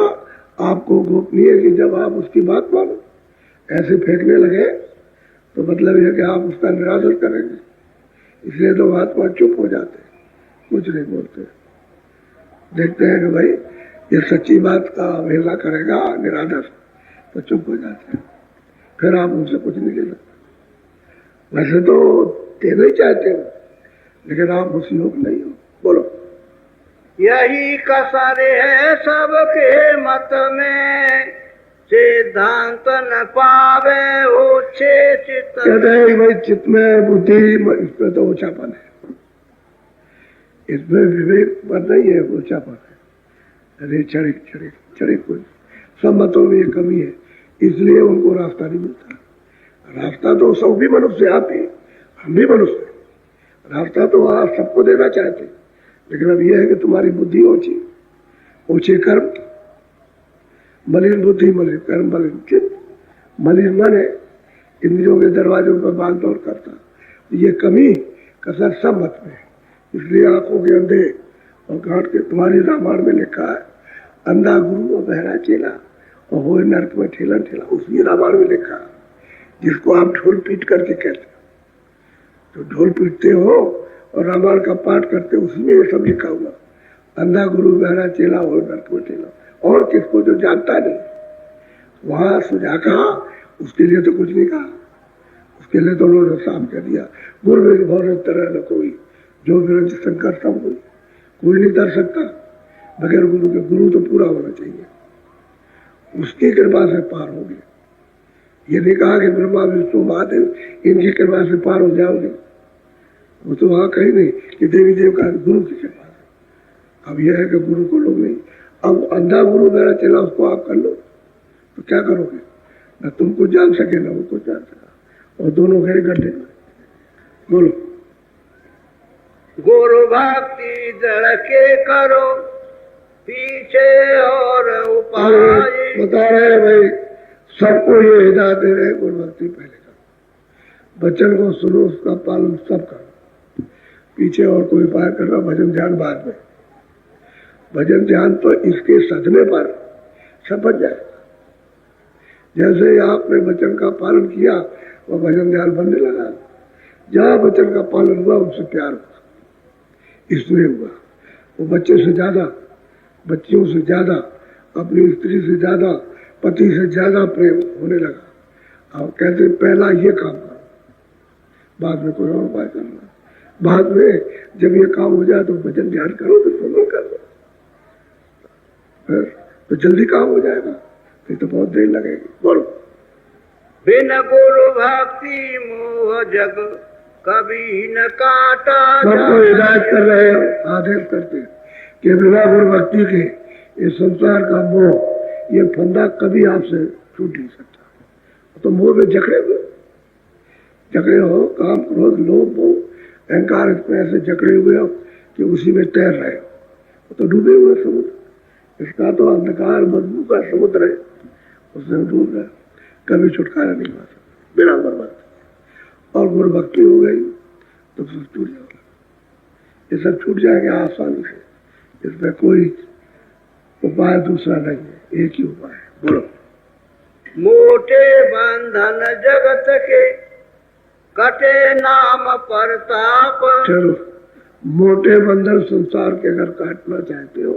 आपको गोपनीय कि जब आप उसकी बात मानो। ऐसे फेंकने लगे तो मतलब यह कि आप उसका निरादर करेंगे, इसलिए तो महात्मा चुप हो जाते, कुछ नहीं बोलते। देखते हैं कि भाई ये सच्ची बात का अवहेलना करेगा निरादर, तो चुप हो जाते हैं, फिर आप उनसे कुछ नहीं ले सकते। वैसे तो देना ही चाहते हो, लेकिन आप उस योग नहीं हो। बोलो। यही कसर है सबके मत में, सिद्धांत न पावे ऊंचे चित्त। कहते हैं भाई चित्त में बुद्धि, इसमें तो ऊंचापन है, इसमें विवेक पर नहीं है, ऊंचापन है। अरे चढ़िक चढ़िक चढ़िक कोई सब मतों में ये कमी है, इसलिए उनको रास्ता नहीं मिलता। रास्ता तो सब भी मनुष्य, आप भी, हम भी मनुष्य, रास्ता तो आप सबको देना चाहते, लेकिन अब यह है कि तुम्हारी बुद्धि ऊंची, ऊंचे कर्म, मलिन बुद्धि मलिन कर्म मलिन चित्त। मलिन मन है, इंद्रियों के दरवाजों पर भाग दौड़ करता, ये कमी कसर सब मत में। इसलिए आंखों के अंधे और गांठ के, तुम्हारी रामायण में लिखा है अंधा गुरु और बहरा चेला और वो नरक में ठेला ठेला, उसी रामायण में लिखा है, जिसको आप ढोल पीट करके कहते हो। तो ढोल पीटते हो और रामायण का पाठ करते हो, उसी में ये सब लिखा हुआ, अंधा गुरु बहरा चेला और नरक में ठेला। और किसको जो जानता नहीं, वहां सुझा कहा, उसके लिए तो कुछ नहीं कहा, उसके लिए तो उन्होंने साफ कर दिया, गुरु में भौर तरह न कोई, जो विरंज शंकर सब हुई, कोई नहीं कर सकता बगैर गुरु के। गुरु तो पूरा होना चाहिए, उसकी कृपा से पार हो गए। ये नहीं कहा कि ब्रह्मा विष्णु महादेव इनकी कृपा से पार हो जाओगे, वो तो वहां कहीं नहीं कि देवी देव का, गुरु की कृपा से। अब यह है कि गुरु को लोग नहीं, अब अंधा गुरु मेरा चला उसको आप कर लो तो क्या करोगे, न तुमको जान सके ना उनको जान सका, और दोनों गए गड्ढे में। बोलो। गुरु भक्ति जड़ के करो पीछे और उपाय। बता रहे हैं भाई, सबको ये हिदायत दे रहे, गुरु भक्ति पहले करो, वचन को सुनो, उसका पालन सब करो, पीछे और कोई उपाय करना, भजन ध्यान बाद में। भजन ध्यान तो इसके सजने पर सब बन जाएगा। जैसे आपने वचन का पालन किया, वह भजन ध्यान बनने लगा। जहां वचन का पालन हुआ उनसे प्यार हुआ, इसमें हुआ। वो बच्चे से ज्यादा, बच्चियों से ज्यादा, अपनी स्त्री से ज्यादा, पति से ज्यादा प्रेम होने लगा। और कहते पहला ये काम करो, बाद में कोई और उपाय करना। बाद में जब ये काम हो जाए तो भजन ध्यान करो, तो सुनो कर लो, तो जल्दी काम हो जाएगा, फिर तो बहुत देर लगेगी। बोलो। बिन गुरु भक्ति मोह जग कभी न काटा। सबको हिदायत कर रहे हैं, आदेश करते हैं कि बिना गुरु भक्ति के ये संसार का मोह, ये फंदा कभी आपसे छूट नहीं सकता। तो मोह में जकड़े हो, काम क्रोध लोभ मोह अहंकार, इसमें ऐसे जकड़े हुए हो कि उसी में तैर रहे हो, तो डूबे हुए समुद्र। इसका तो अंधकार बदबू का समुद्र है, उसमें डूब रहे, कभी छुटकारा नहीं पा सकता बिना गुरु भक्ति। और गुरु भक्ति हो गई तो सब छूट जाएगा, ये सब छूट जाएगा आसानी से। इसमें कोई उपाय दूसरा नहीं है, एक ही उपाय है। बोलो। मोटे बंधन जगत के कटे नाम परताप। चलो, मोटे बंधन संसार के अगर काटना चाहते हो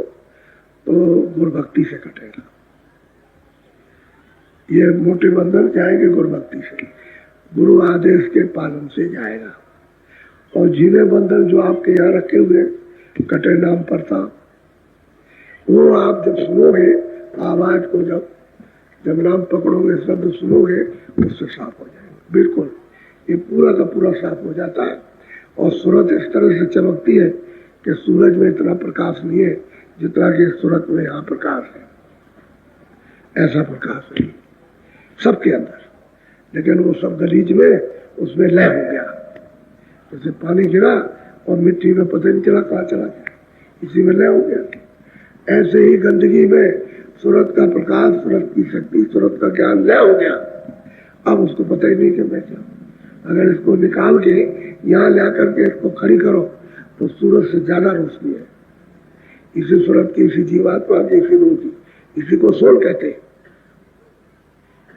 तो गुरु भक्ति से कटेगा। ये मोटे बंधन जाएंगे गुरु भक्ति से, गुरु आदेश के पालन से जाएगा। और जिन्हें बंधन जो आपके यहाँ रखे हुए कटे नाम परताप, वो आप जब सुनोगे आवाज को, जब नाम पकड़ोगे, शब्द सुनोगे, उससे साफ हो जाएगा। बिल्कुल ये पूरा का पूरा साफ हो जाता है। और सूरत इस तरह से चमकती है कि सूरज में इतना प्रकाश नहीं है जितना कि सूरत में यहाँ प्रकाश है। ऐसा प्रकाश है सबके अंदर, लेकिन वो सब गलीज में उसमें लय हो गया। जैसे पानी गिरा और मिट्टी में पता नहीं चला कहाँ चला गया, इसी में लय हो गया। ऐसे ही गंदगी में सूरत का प्रकाश, सूरत की शक्ति, सूरत का ज्ञान लय हो गया। अब उसको पता ही नहीं कि मैं क्या। अगर इसको निकाल के यहाँ ला करके इसको खड़ी करो तो सूरज से ज्यादा रोशनी है। इसी सूरज की, इसी जीवात्मा की, इसी रूह की, इसी को सोल कहते हैं,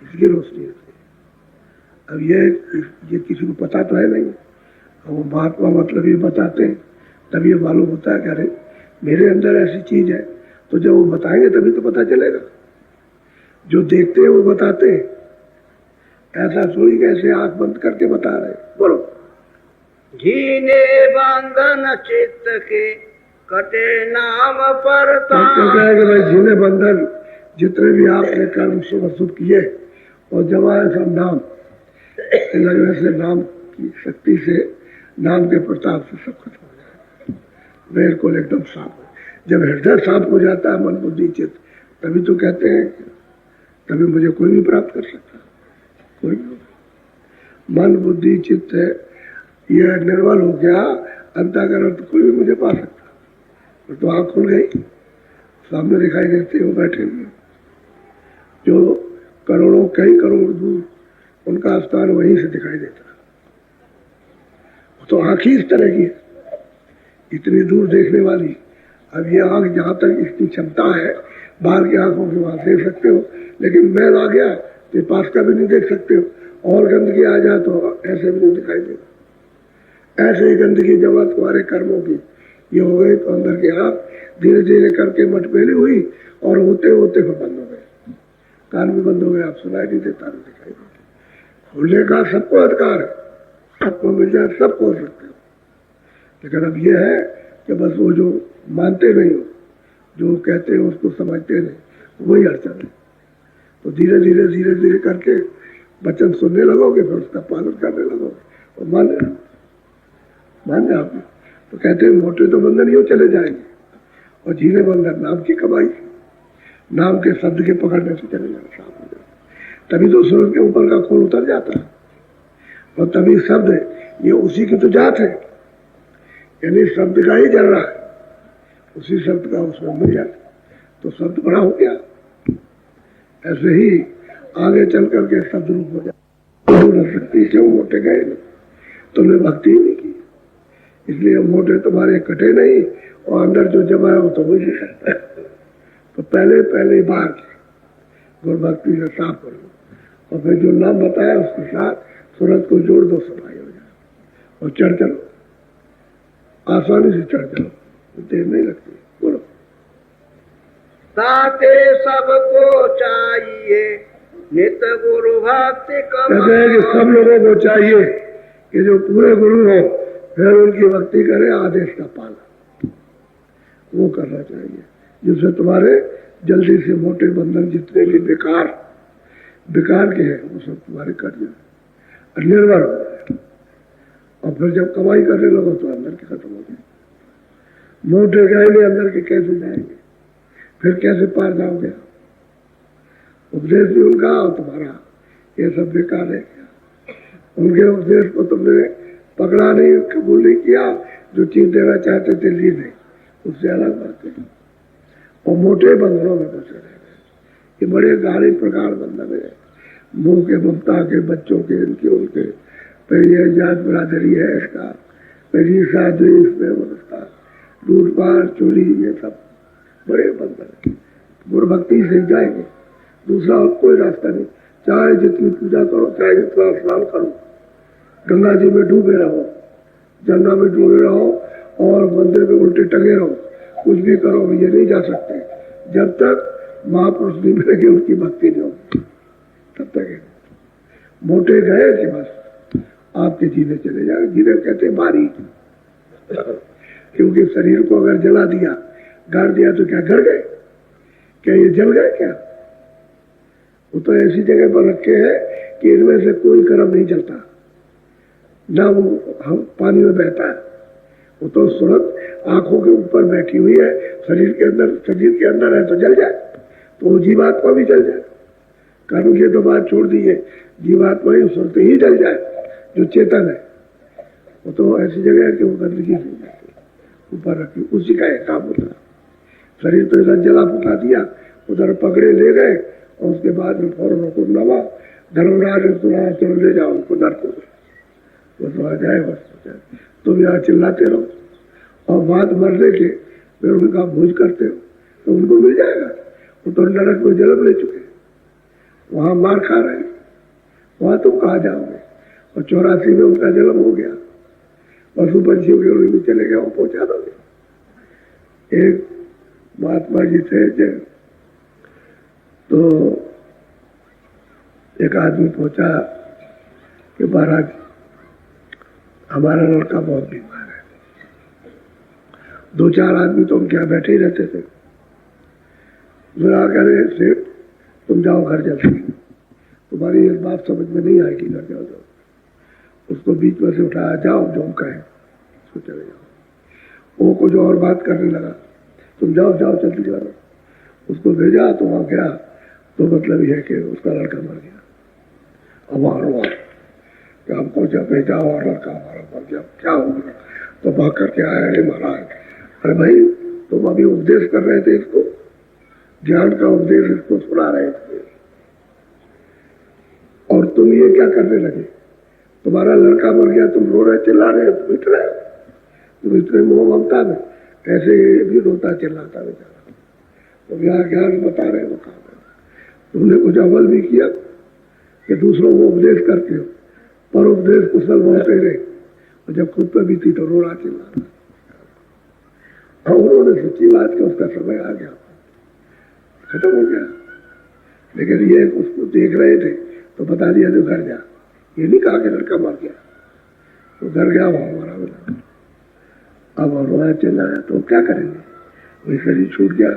इसकी रोशनी है। अब ये किसी को पता तो है नहीं, वो महात्मा मतलब ये बताते हैं, तब ये मालूम होता है कि अरे मेरे अंदर ऐसी चीज है। तो जब वो बताएंगे तभी तो पता चलेगा। जो देखते हैं वो बताते हैं, ऐसा थोड़ी कैसे आंख बंद करके बता रहे। बोलो। जीने बंधन चित्त के कटे नाम पर तो क्या है कि भाई जीने बंधन जितने भी आपने कर्म शुभ अशुभ किए और जमाए सब नाम लगने से, नाम की शक्ति से, नाम के प्रताप से सब खत्म हो जाए, बिल्कुल एकदम साफ हो। जब हृदय साफ हो जाता है, मन बुद्धि चित्त, तभी तो कहते हैं तभी मुझे कोई भी प्राप्त कर सकता, कोई भी। मन बुद्धि चित्त है ये निर्मल हो गया, अंतःकरण तो कोई भी मुझे पा सकता। तो आँख खुल गई, सामने दिखाई देते हो बैठे हुए जो करोड़ों कई करोड़ दूर, उनका स्थान वहीं से दिखाई देता। तो आँख ही इस तरह की है, इतनी दूर देखने वाली। अब ये आँख जहाँ तक इसकी क्षमता है, बाहर की आंखों के वहां देख सकते हो, लेकिन मैल आ गया तो पास का भी नहीं देख सकते हो, और गंदगी आ जाए तो ऐसे भी नहीं दिखाई देगा। ऐसे ही गंदगी जब तुम्हारे कर्मों की ये हो गई तो अंदर की आँख धीरे धीरे करके मटमेली हुई और होते होते फिर बंद हो गए, कान भी बंद हो गए, आप सुनाई नहीं देता, नहीं दिखाई देता। खोलने का सबको अधिकार है, आपको मिल जाए सब खोल सकते हो। लेकिन अब ये है कि बस वो जो मानते नहीं हो, जो कहते हैं उसको समझते नहीं, वही अड़चन है। तो धीरे धीरे धीरे धीरे करके वचन सुनने लगोगे, फिर उसका पालन करने लगोगे और मान जाओ। तो कहते हैं मोटे तो बंधन यूँ चले जाएंगे, और जीने बंधन नाम की कमाई, नाम के शब्द के पकड़ने से चले जाना साफ हो जाए। तभी तो सूरज के ऊपर का खोल उतर जाता है, और तभी शब्द ये उसी की तो जात है, यानी शब्द का ही जल रहा है, उसी शब्द का उसमें मिल जाता, तो शब्द बड़ा हो गया। ऐसे ही आगे चल करके शब्द रूप हो जाए। शक्ति क्यों मोटे गए नहीं, तुमने भक्ति ही नहीं की, इसलिए मोटे तुम्हारे कटे नहीं, और अंदर जो जमा है वो तो हो नहीं सकता। तो पहले बार गुरु भक्ति से साफ कर लो, और फिर जो नाम बताया उसके साथ सूरज को जोड़ दो, सफाई हो जाए, और चढ़ चलो, आसानी से चढ़ चलो, देर नहीं लगती। बोलो। साथे सबको चाहिए नित गुरु भक्ति कहते हैं कि सब लोगों को चाहिए कि जो पूरे गुरु हो फिर उनकी भक्ति करे, आदेश का पालन वो करना चाहिए, जिससे तुम्हारे जल्दी से मोटे बंधन जितने भी बेकार के हैं वो सब तुम्हारे कट जाए, निर्भर हो जाए। और फिर जब कमाई करने लगो तो अंदर के खत्म हो जाए। मोटे गए अंदर के कैसे जाएंगे, फिर कैसे पार जाओगे? उपदेश भी उनका और तुम्हारा ये सब बेकार है। उनके उपदेश को तुमने पकड़ा नहीं, कबूल नहीं किया, जो चीज देना चाहते थे ली नहीं, उससे अलग बात है। और मोटे बंधनों में फंसे रह गए, ये बड़े गाढ़े प्रकार बंधन है, मुंह के ममता के, बच्चों के, इनके उनके, फिर ये जात बिरादरी है इसका, फिर ईर्षा द्वेष में उसका, लूटपाट चोरी, ये सब बड़े बंधन है। गुरु भक्ति से जाएंगे, दूसरा कोई रास्ता नहीं। चाहे जितनी पूजा करो, चाहे जितना स्नान करो, गंगा जी में डूबे रहो, जमुना में डूबे रहो, और मंदिर में उल्टे टंगे रहो, कुछ भी करो, ये नहीं जा सकते जब तक महापुरुष नहीं मिलेंगे, उनकी भक्ति नहीं होगी तब तक। मोटे गए कि बस आपके जीने चले जाए। जीने कहते बारी, क्योंकि शरीर को अगर जला दिया, गाड़ दिया तो क्या गड़ गए? क्या ये जल गए क्या? वो तो ऐसी जगह पर रखे हैं कि इनमें से कोई कर्म नहीं चलता, ना वो हम पानी में बहता है। वो तो सूरज आंखों के ऊपर बैठी हुई है, शरीर के अंदर है तो जल जाए, तो वो जीवात्मा भी जल जाए। कर्म की तो बात छोड़ दी है, जीवात्मा ही सुनते ही जल जाए, जो चेतन है। वो तो ऐसी जगह है कि वो गंदगी नहीं जाती, ऊपर रखी, उसी का एक काम होता है। शरीर तो इधर जला फुका दिया, उधर पकड़े ले गए, और उसके बाद में फौरन उनको नवा धर्मराज सुना, चलो ले जाओ उनको नर्क को, वो तो आ जाए बस। तुम यहाँ चिल्लाते रहो और बात मरने के फिर उनका भोज करते हो तो उनको मिल जाएगा। वो तो नरक में जन्म ले चुके, वहां मार खा रहे, वहां तुम कहाँ जाओगे। और 84 में उनका जन्म हो गया, पशु पंछियों के उन्हीं में चले गए, वो पहुंचा दोगे। एक महात्मा जी थे, तो एक आदमी पहुंचा कि महाराज हमारा लड़का बहुत बीमार है। 2-4 आदमी तो उनके यहाँ बैठे ही रहते थे। करे सेठ तुम जाओ घर जल्दी, तुम्हारी ये बात समझ में नहीं आएगी, घर जाओ जाओ। उसको बीच में से उठाया, जाओ जो हम कहें उसको चले जाओ। वो कुछ और बात करने लगा, तुम जाओ जाओ जल्दी जाओ। उसको भेजा तो वहां गया तो मतलब यह कि उसका लड़का मर गया। अब वहां कि हमको जब भेजा और लड़का हमारा मर गया, क्या होगा। तो भाग करके आया, है महाराज, अरे भाई तुम अभी उपदेश कर रहे थे इसको, ज्ञान का उपदेश इसको सुना रहे थे और तुम ये क्या करने लगे। तुम्हारा लड़का मर गया, तुम रो रहे चिल्ला रहे, तुम इतने मोह ममता में, ऐसे भी रोता चिल्लाता बेचारा। तुम यहाँ ज्ञान बता रहे हो, तुमने कुछ अमल भी किया कि दूसरों को उपदेश करते हो, पर उपदेश कुशल बोलते रहे और जब खुद पर बीती तो रोना चिल्लाना। और उन्होंने सच्ची बात कि उसका समय आ गया, खत्म हो गया। लेकिन ये उसको देख रहे थे तो बता दिया तो घर जा, ये नहीं कहा कि लड़का मर गया। तो घर गया, वहां मरा मिला। अब रोया चिल्लाया तो क्या करेंगे, वही शरीर छूट गया।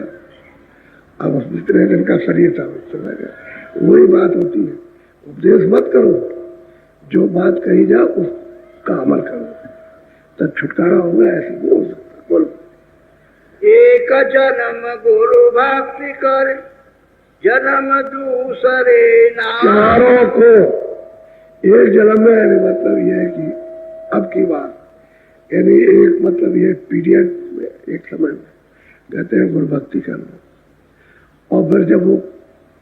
अब उस जितने दिन का शरीर था चला गया। वही बात होती है, उपदेश मत करो, जो बात कही जा उसका अमल करो, तब छुटकारा होगा। ऐसे नहीं हो सकता। बोलो, एक जन्म गुरु भक्ति कर, जन्म दूसरे नाम। चारों को एक जन्म में, यानी मतलब यह है कि अब की बात, यानी एक मतलब ये पीरियड में, एक समय में कहते हैं गुरु भक्ति करना। और फिर जब वो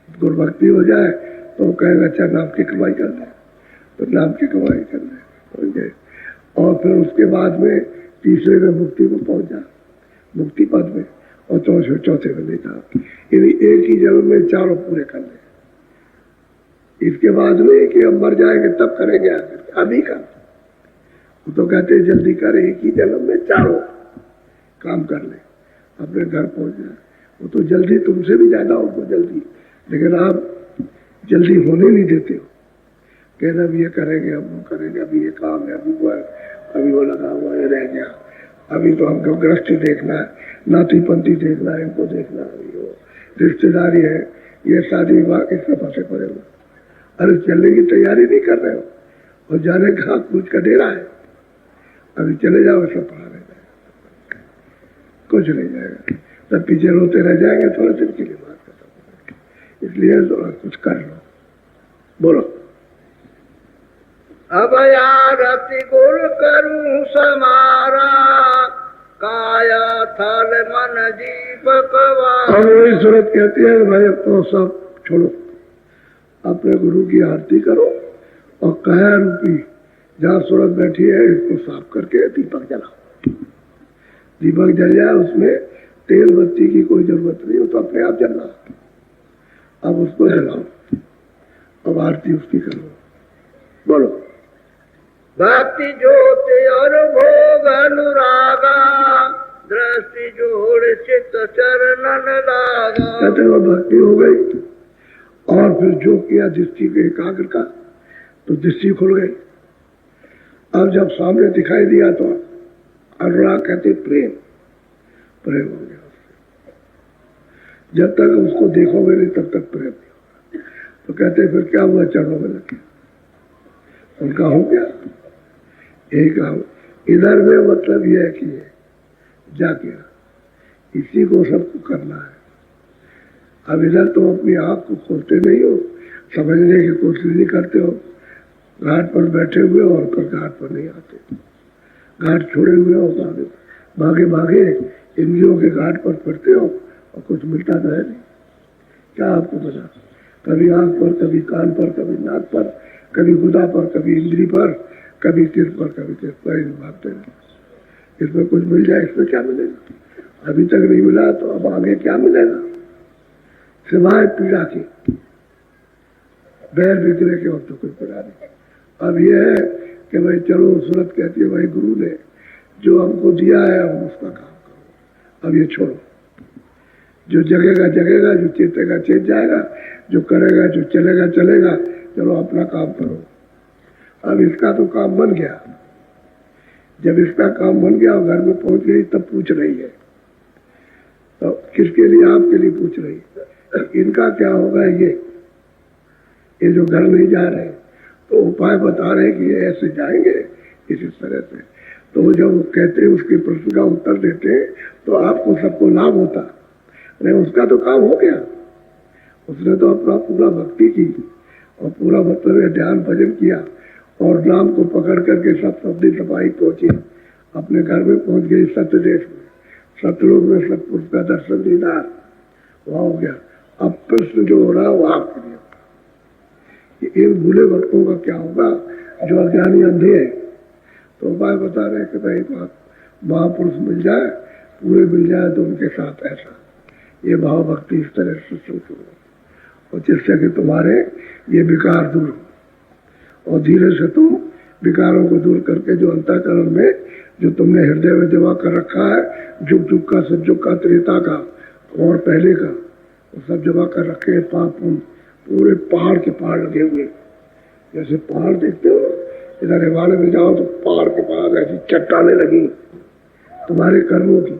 गुरु भक्ति हो जाए तो वो कहेगा अच्छा नाम की कमाई कर ले, तो नाम की कमाई कर ले। और फिर उसके बाद में तीसरे में मुक्ति को पहुंच जा, मुक्ति पद में, और चौथे में नहीं था। यानी एक ही जन्म में चारों पूरे कर ले। इसके बाद में कि हम मर जाएंगे तब करेंगे, अभी का वो तो कहते हैं जल्दी करे, एक ही जन्म में चारों काम कर ले, अपने घर पहुंच जाए। वो तो जल्दी तुमसे भी ज्यादा उनको जल्दी, लेकिन आप जल्दी होने नहीं देते हो। कहना अभी ये करेंगे, हम वो करेंगे, अभी ये काम है, अभी वो लगा हुआ है, रह गया, अभी तो हमको गृहस्थी देखना है, नाती पंथी देखना है, इनको देखना है, अभी वो रिश्तेदारी है, ये शादी विवाह इससे फंसे पड़े हो। अरे चलने की तैयारी नहीं कर रहे हो और जाने का कुछ का डेरा है, अभी चले जाओ, सब पड़ा रह जाएगा, कुछ नहीं जाएगा, तब पीछे रोते रह जाएंगे, थोड़ा दिन के लिए बात खत्म। इसलिए थोड़ा कुछ कर लो। बोलो, अब आरती गुरु करूं समारा, काया थल मन दीपक। अब वही सूरत कहती है भाई अब तो सब छोड़ो, अपने गुरु की आरती करो और काया रूपी जहाँ सूरत बैठी है इसको साफ करके दीपक जलाओ। दीपक जल जाए, उसमें तेल बत्ती की कोई जरूरत नहीं, वो तो अपने आप जल रहा। अब उसको जलाओ, अब आरती उसकी करो। बोलो, भक्ति ज्योति और भोग अनुरागा, दृष्टि जोड़ चित्त चरणन लागा। कहते हैं भक्ति हो गई और फिर जो किया दृष्टि के एकाग्र का, तो दृष्टि खुल गई। अब जब सामने दिखाई दिया तो अनुराग कहते प्रेम, प्रेम हो गया उससे। जब तक उसको देखोगे नहीं तब तक प्रेम नहीं होगा। तो कहते फिर क्या हुआ, चरणों में लगे, उनका हो गया यही काम। इधर में मतलब यह है कि जाके इसी को सबको करना है। अब इधर तो अपनी आँख को खोलते नहीं हो, समझने की कोशिश नहीं करते हो, घाट पर बैठे हुए और कर घाट पर नहीं आते, घाट छोड़े हुए हो, भागे भागे इंद्रियों के घाट पर पड़ते हो और कुछ मिलता तो है नहीं। क्या आपको पता, कभी आँख पर, कभी कान पर, कभी नाक पर, कभी गुदा पर, कभी इंद्री पर, कभी तीर्थ पर, कभी तीर्थ पर भागते हैं। इसमें कुछ मिल जाए, इसमें क्या मिलेगा? अभी तक नहीं मिला तो अब आगे क्या मिलेगा सिवाय पीड़ा की? बैर बिगड़े के और तो कोई पीड़ा नहीं। अब ये है कि भाई चलो सूरत कहती है भाई गुरु ने जो हमको दिया है हम उसका काम करो, अब ये छोड़ो। जो जगेगा जगेगा, जो चेतेगा चेत जाएगा, जो करेगा जो चलेगा चलेगा, चलो अपना काम करो। अब इसका तो काम बन गया। जब इसका काम बन गया और घर में पहुंच गई तब पूछ रही है, तो किसके लिए? आपके लिए पूछ रही है। इनका क्या होगा? ये जो घर नहीं जा रहे तो उपाय बता रहे कि ये ऐसे जाएंगे इसी तरह से। तो जब वो कहते उसके प्रश्न का उत्तर देते तो आपको सबको लाभ होता। अरे उसका तो काम हो गया, उसने तो अपना पूरा भक्ति की और पूरा मतलब ध्यान भजन किया और नाम को पकड़ करके सब सब्जी सफाई पहुंची, अपने घर में पहुंच गई सत्य देश में, सतलोक में सतपुरुष का दर्शन दीदार वहां हो गया। अब प्रश्न जो हो रहा है वो आपके लिए होगा। इन भूले भक्तों का क्या होगा जो अज्ञानी अंधे है? तो उपाय बता रहे कि भाई महापुरुष मिल जाए, पूरे मिल जाए तो उनके साथ ऐसा ये भाव भक्ति इस तरह से शुरू और जिससे कि तुम्हारे ये विकार दूर हो और धीरे से तुम विकारों को दूर करके जो अंतःकरण में जो तुमने हृदय में जमा कर रखा है, जुग जुग का सतयुग का त्रेता का और पहले का, वो सब जमा कर रखे। पाप पूरे पहाड़ के पहाड़ लगे हुए, जैसे पहाड़ देखते हो इधर हिमालय में जाओ तो पहाड़ के पहाड़ ऐसी चट्टाने लगी तुम्हारे कर्मों की।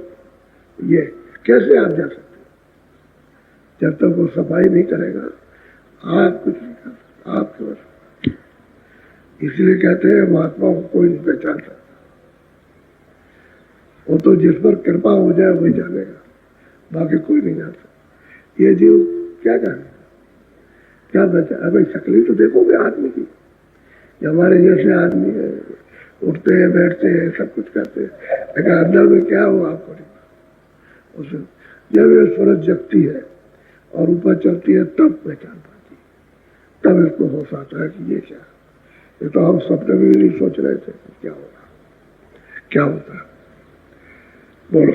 ये कैसे आप जा सकते? जब तक वो सफाई नहीं करेगा आप कुछ नहीं कर सकते, आप केवल। इसलिए कहते हैं महात्मा को कोई नहीं पहचान सकता, वो तो जिस पर कृपा हो जाए वही जानेगा, बाकी कोई नहीं जान सकता। ये जीव क्या जानेगा, क्या बचा? अबे शक्ल तो देखोगे आदमी की, हमारे जैसे आदमी है, उठते हैं बैठते हैं सब कुछ करते हैं, लेकिन अंदर में क्या हो आपको नहीं। उसे जब ये सूरज जगती है और ऊपर चलती है तब पहचान पाती है, तब इसको होश आता है कि ये क्या। ये तो हम सपने में भी नहीं सोच रहे थे क्या होगा, क्या होता है। बोलो।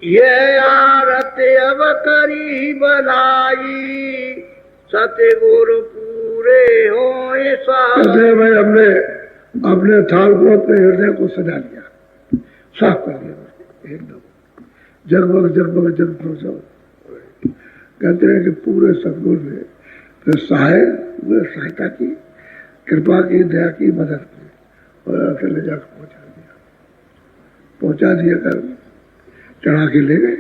ये आरत अब करी बनाई, सतगुरु पूरे हो कहते भाई हमने अपने थाल को अपने हृदय को सजा लिया, साफ कर लिया एकदम, जगमग जगमग जगमग सब। कहते हैं कि पूरे सतगुरु ने फिर सहायता की, कृपा की, दया की, मदद की और फिर ले जाकर पहुंचा दिया कर चढ़ा के ले गए।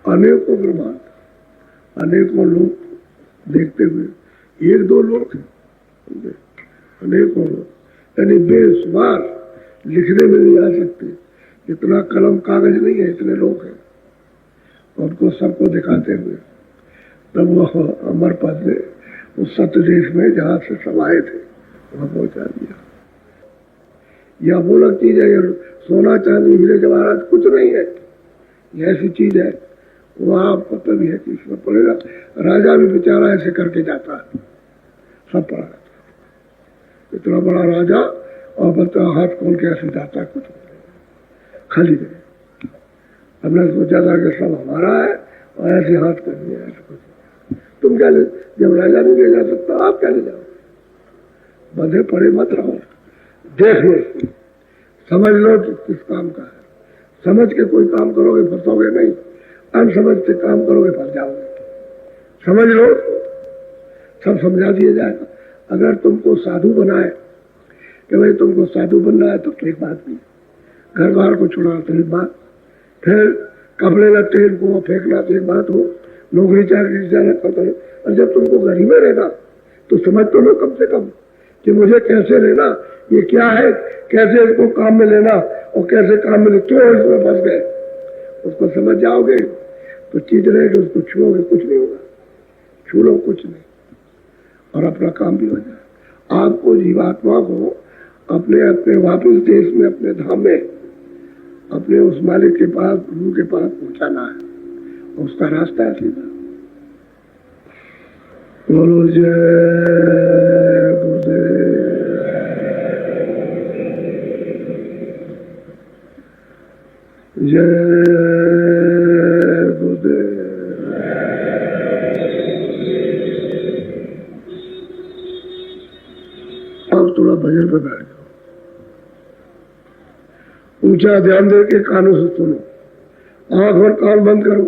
अनेकों ब्रह्मांड, अनेकों लोग देखते हुए, एक दो लोग अनेकों लोग, यानी बेशुमार लिखने में नहीं आ सकते, इतना कलम कागज नहीं है, इतने लोग हैं। उनको सबको दिखाते हुए तब वह अमर पद ने उस सत्य देश में जहां से सब आए थे वहां पहुंचा दिया। यह वो अलग चीज है, सोना चांदी हीरे जवाहरात कुछ नहीं है, यह ऐसी चीज है। वहां पता भी है कि इसमें पड़ेगा। राजा भी बेचारा ऐसे करके जाता है, सब पड़ा रहता है। इतना बड़ा राजा और बता हाथ खोल के ऐसे जाता है, कुछ खाली नहीं। हमने सोचा था कि सब हमारा है और ऐसे हाथ कर दिया, ऐसे कुछ। तुम क्या ले, जब राजा नहीं ले जा सकता आप क्या ले जाओ? बंधे पड़े मत रहो, देख लो, समझ लो कि किस काम का है। समझ के कोई काम करोगे फंसोगे नहीं, अनसमझ के काम करोगे फंस जाओगे। समझ लो, सब समझा दिया जाएगा। अगर तुमको साधु बनाए कि भाई तुमको साधु बनना है तो एक बात नहीं, घर बार को छुड़ाना तो एक बात, फिर कपड़े लत्ते इनको फेंकना तो एक बात हो, नौकरी चाकरी जाना पड़ता है। और जब तुमको घर ही में रहना तो समझ तो लो कम से कम कि मुझे कैसे लेना, ये क्या है, कैसे इसको काम में लेना और कैसे काम में क्यों इसमें फंस गए, उसको समझ जाओगे तो चीज रहेगी। उसको छुओगे कुछ नहीं होगा, छू लो कुछ नहीं और अपना काम भी हो जाए। आपको जीवात्मा को अपने अपने वापस देश में, अपने धाम में, अपने उस मालिक के पास, गुरु के पास पहुंचाना है। उसका रास्ता है सीधा। बोलो जय गुरुदेव। थोड़ा भजन पे बैठ जाओ, ऊंचा ध्यान दे के कानों से सुनो, आंख और कान बंद करो।